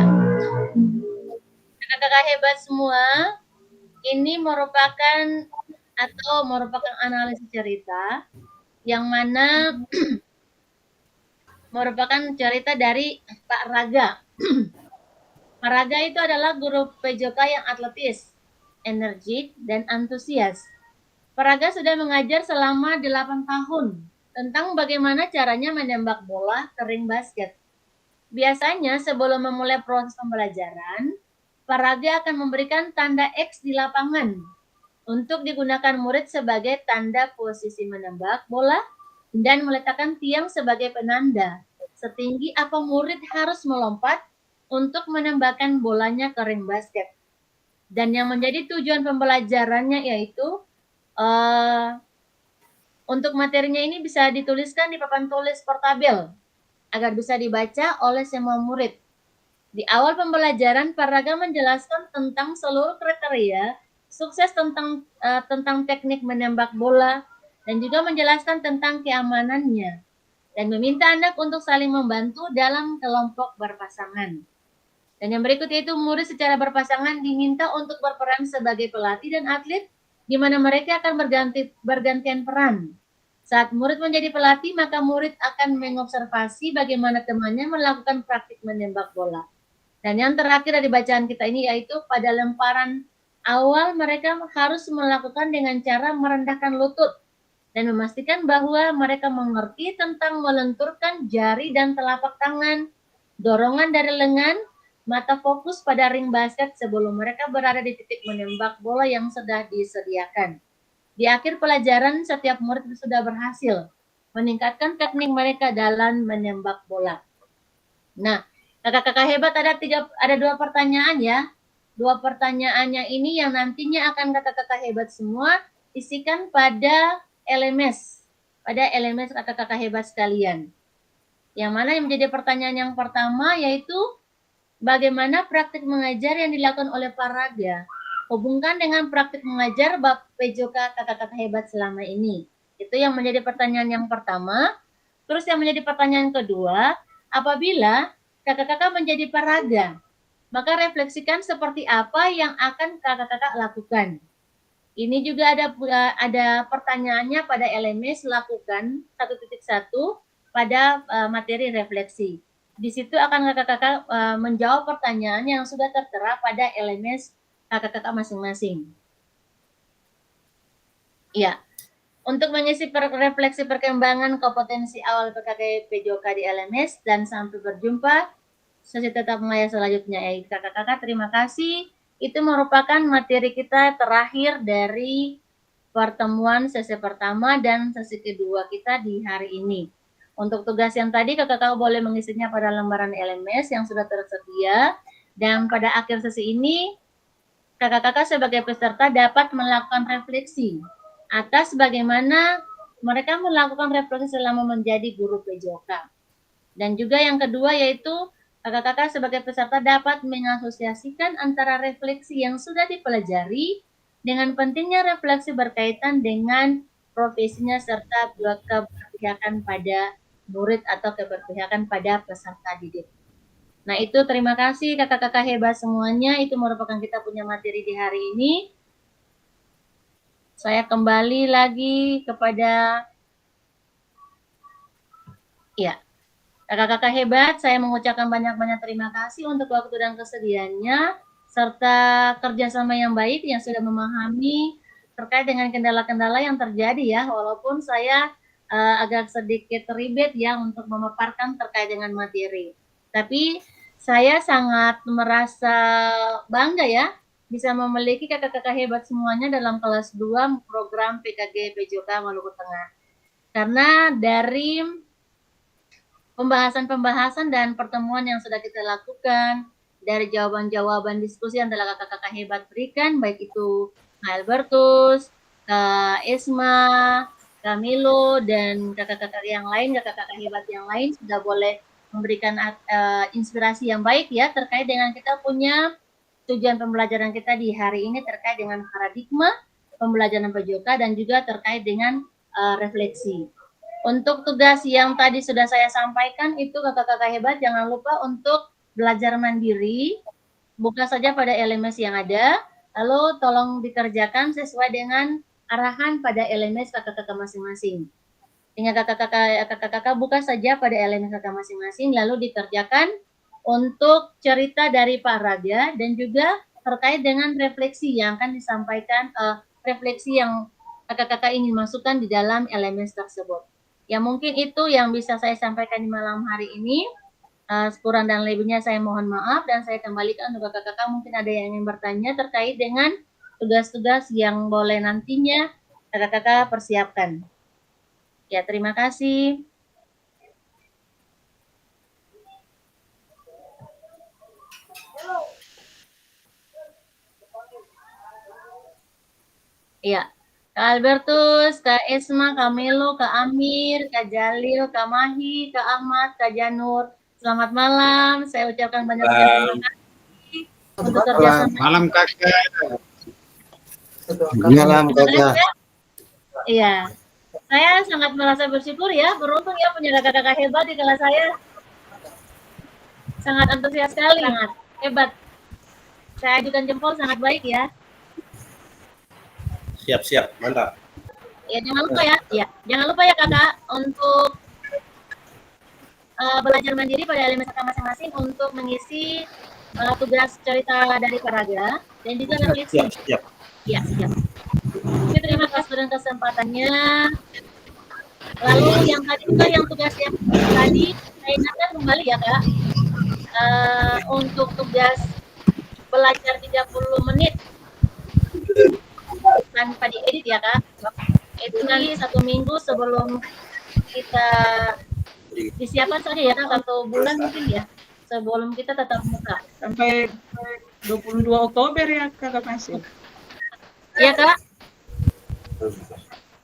Kakak-kakak hebat semua, ini merupakan analisis cerita yang mana merupakan cerita dari Pak Raga. Pak Raga itu adalah guru PJK yang atletis, energik, dan antusias. Pak Raga sudah mengajar selama 8 tahun tentang bagaimana caranya menembak bola ke ring basket. Biasanya sebelum memulai proses pembelajaran, Pak Raga akan memberikan tanda X di lapangan untuk digunakan murid sebagai tanda posisi menembak bola dan meletakkan tiang sebagai penanda setinggi apa murid harus melompat untuk menembakkan bolanya ke ring basket. Dan yang menjadi tujuan pembelajarannya yaitu untuk materinya ini bisa dituliskan di papan tulis portabel agar bisa dibaca oleh semua murid. Di awal pembelajaran, Pak Raga menjelaskan tentang seluruh kriteria sukses tentang teknik menembak bola dan juga menjelaskan tentang keamanannya dan meminta anak untuk saling membantu dalam kelompok berpasangan. Dan yang berikut yaitu murid secara berpasangan diminta untuk berperan sebagai pelatih dan atlet di mana mereka akan bergantian peran. Saat murid menjadi pelatih, maka murid akan mengobservasi bagaimana temannya melakukan praktik menembak bola. Dan yang terakhir dari bacaan kita ini yaitu pada lemparan awal mereka harus melakukan dengan cara merendahkan lutut dan memastikan bahwa mereka mengerti tentang melenturkan jari dan telapak tangan, dorongan dari lengan, mata fokus pada ring basket sebelum mereka berada di titik menembak bola yang sudah disediakan. Di akhir pelajaran, setiap murid sudah berhasil meningkatkan teknik mereka dalam menembak bola. Nah, kakak-kakak hebat ada 2 pertanyaan ya. 2 pertanyaannya ini yang nantinya akan kakak-kakak hebat semua isikan pada LMS. Pada LMS kakak-kakak hebat sekalian. Yang mana yang menjadi pertanyaan yang pertama yaitu bagaimana praktik mengajar yang dilakukan oleh Paraga hubungkan dengan praktik mengajar Bapak PJOK kakak-kakak hebat selama ini. Itu yang menjadi pertanyaan yang pertama. Terus yang menjadi pertanyaan kedua, apabila kakak-kakak menjadi Paraga, maka refleksikan seperti apa yang akan kakak-kakak lakukan. Ini juga ada pertanyaannya pada LMS lakukan 1.1 pada materi refleksi. Di situ akan kakak-kakak menjawab pertanyaan yang sudah tertera pada LMS kakak-kakak masing-masing. Ya, untuk mengisi refleksi perkembangan kompetensi awal PKK PJOK di LMS dan sampai berjumpa sesi tetap mulia selanjutnya. Kakak-kakak terima kasih. Itu merupakan materi kita terakhir dari pertemuan sesi pertama dan sesi kedua kita di hari ini. Untuk tugas yang tadi kakak-kakak boleh mengisinya pada lembaran LMS yang sudah tersedia. Dan pada akhir sesi ini kakak-kakak sebagai peserta dapat melakukan refleksi atas bagaimana mereka melakukan refleksi selama menjadi guru PJOK. Dan juga yang kedua yaitu kakak-kakak sebagai peserta dapat mengasosiasikan antara refleksi yang sudah dipelajari dengan pentingnya refleksi berkaitan dengan profesinya serta keberpihakan pada murid atau keberpihakan pada peserta didik. Nah itu terima kasih kakak-kakak hebat semuanya, itu merupakan kita punya materi di hari ini. Saya kembali lagi kepada kakak-kakak hebat, saya mengucapkan banyak-banyak terima kasih untuk waktu dan kesediaannya, serta kerjasama yang baik yang sudah memahami terkait dengan kendala-kendala yang terjadi ya, walaupun saya agak sedikit ribet ya untuk memaparkan terkait dengan materi. Tapi saya sangat merasa bangga ya bisa memiliki kakak-kakak hebat semuanya dalam kelas 2 program PKG PJOK Maluku Tengah. Karena dari pembahasan-pembahasan dan pertemuan yang sudah kita lakukan, dari jawaban-jawaban diskusi yang telah kakak-kakak hebat berikan, baik itu Kak Albertus, Kak Esma, Kak Milo, dan kakak-kakak yang lain, kakak-kakak hebat yang lain sudah boleh memberikan inspirasi yang baik ya terkait dengan kita punya tujuan pembelajaran kita di hari ini terkait dengan paradigma pembelajaran PJOK dan juga terkait dengan refleksi. Untuk tugas yang tadi sudah saya sampaikan itu kakak-kakak hebat jangan lupa untuk belajar mandiri, buka saja pada LMS yang ada, lalu tolong dikerjakan sesuai dengan arahan pada LMS kakak-kakak masing-masing. Sehingga kakak-kakak buka saja pada LMS kakak masing-masing, lalu dikerjakan untuk cerita dari Pak Raga dan juga terkait dengan refleksi yang akan disampaikan, refleksi yang kakak-kakak ingin masukkan di dalam LMS tersebut. Ya mungkin itu yang bisa saya sampaikan di malam hari ini. Kurang dan lebihnya saya mohon maaf dan saya kembalikan untuk kakak-kakak mungkin ada yang ingin bertanya terkait dengan tugas-tugas yang boleh nantinya kakak-kakak persiapkan. Ya, terima kasih. Iya, Kak Albertus, Kak Esma, Kak Melo, Kak Amir, Kak Jalil, Kak Mahi, Kak Ahmad, Kak Janur. Selamat malam. Saya ucapkan banyak terima kasih untuk kerjasama. Malam kakak. Malam kakak. Iya. Saya sangat merasa bersyukur ya, beruntung ya punya kakak-kakak hebat di kelas saya. Sangat antusias sekali, sangat hebat. Saya ajukan jempol, sangat baik ya. Siap-siap, mantap. Ya jangan lupa ya, Ya, jangan lupa ya kakak untuk belajar mandiri pada LMS kakak masing-masing untuk mengisi tugas cerita dari Paraga dan juga refleksi. Siap. Ya, siap. Oke, terima kasih dengan kesempatannya. Lalu yang tadi juga yang tugas yang tadi saya ingatkan kembali ya kak, untuk tugas belajar 30 menit tanpa diedit ya kak. Itu nanti 1 minggu sebelum kita disiapkan saja ya kak, atau bulan mungkin ya, sebelum kita tatap muka. Sampai 22 Oktober ya kakak masih. Iya kak.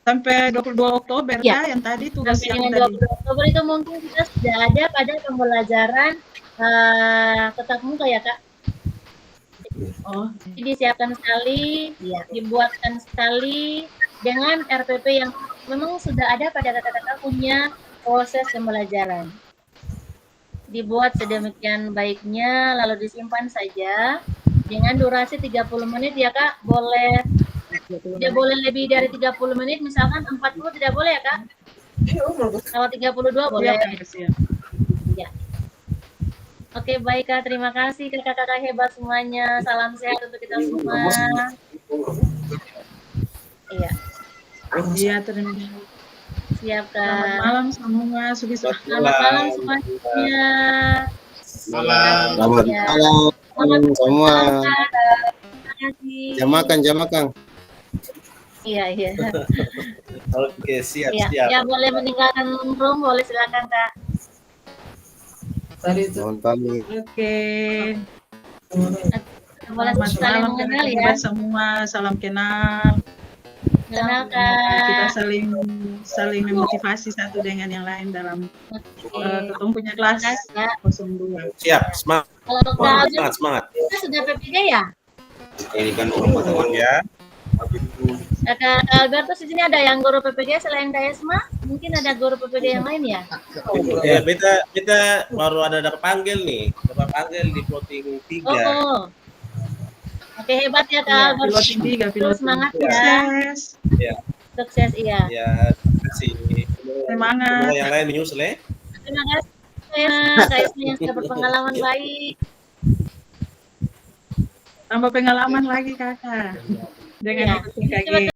Sampai 22 Oktober Ya. yang tadi tugas Sampai yang dengan tadi. 20 Oktober itu mungkin kita sudah ada pada pembelajaran tatap muka ya kak. Oh, Jadi disiapkan sekali, ya, dibuatkan sekali dengan RPP yang memang sudah ada pada kakak-kakak punya proses pembelajaran. Dibuat sedemikian baiknya, lalu disimpan saja dengan durasi 30 menit ya kak. Tidak boleh lebih dari 30 menit, misalkan 40 tidak boleh ya kak. Kalau 32 boleh. Ya. Oke, baik kak, terima kasih kakak-kakak hebat semuanya. Salam sehat untuk kita semua. Iya. Iya, terima kasih. Siap kak. Selamat malam semua. Selamat malam semuanya. Malam. Selamat malam semua. Terima kasih. Jam makan. Iya. Oke, siap. Ya, boleh meninggalkan room, boleh silakan kak. Mohon pamit. Oke. Boleh Selamat saling malam mengenal ya. kakak semua. Salam kenal. Kenal kak. Kita saling memotivasi satu dengan yang lain dalam ketemu punya kelas 02. Siap, semangat. Kalau kak Semangat. kita sudah PPG ya? Ini kan teman ya. Kakak Albertus di sini ada yang guru PPG selain Kak Esma? Mungkin ada guru PPG yang lain ya? Ya, kita baru ada panggil nih. Dapat panggil di plotting 3. Oh. Oke, hebat ya Kak Albertus. Pilot Semangat tiga. ya. Ya. Sukses iya. Ya, terima kasih. Semangat. Yang lain menyusul ya. Terima kasih Kak Esma yang sudah berpengalaman baik. Tambah pengalaman lagi kakak. Dengan Iya. ikut PKG.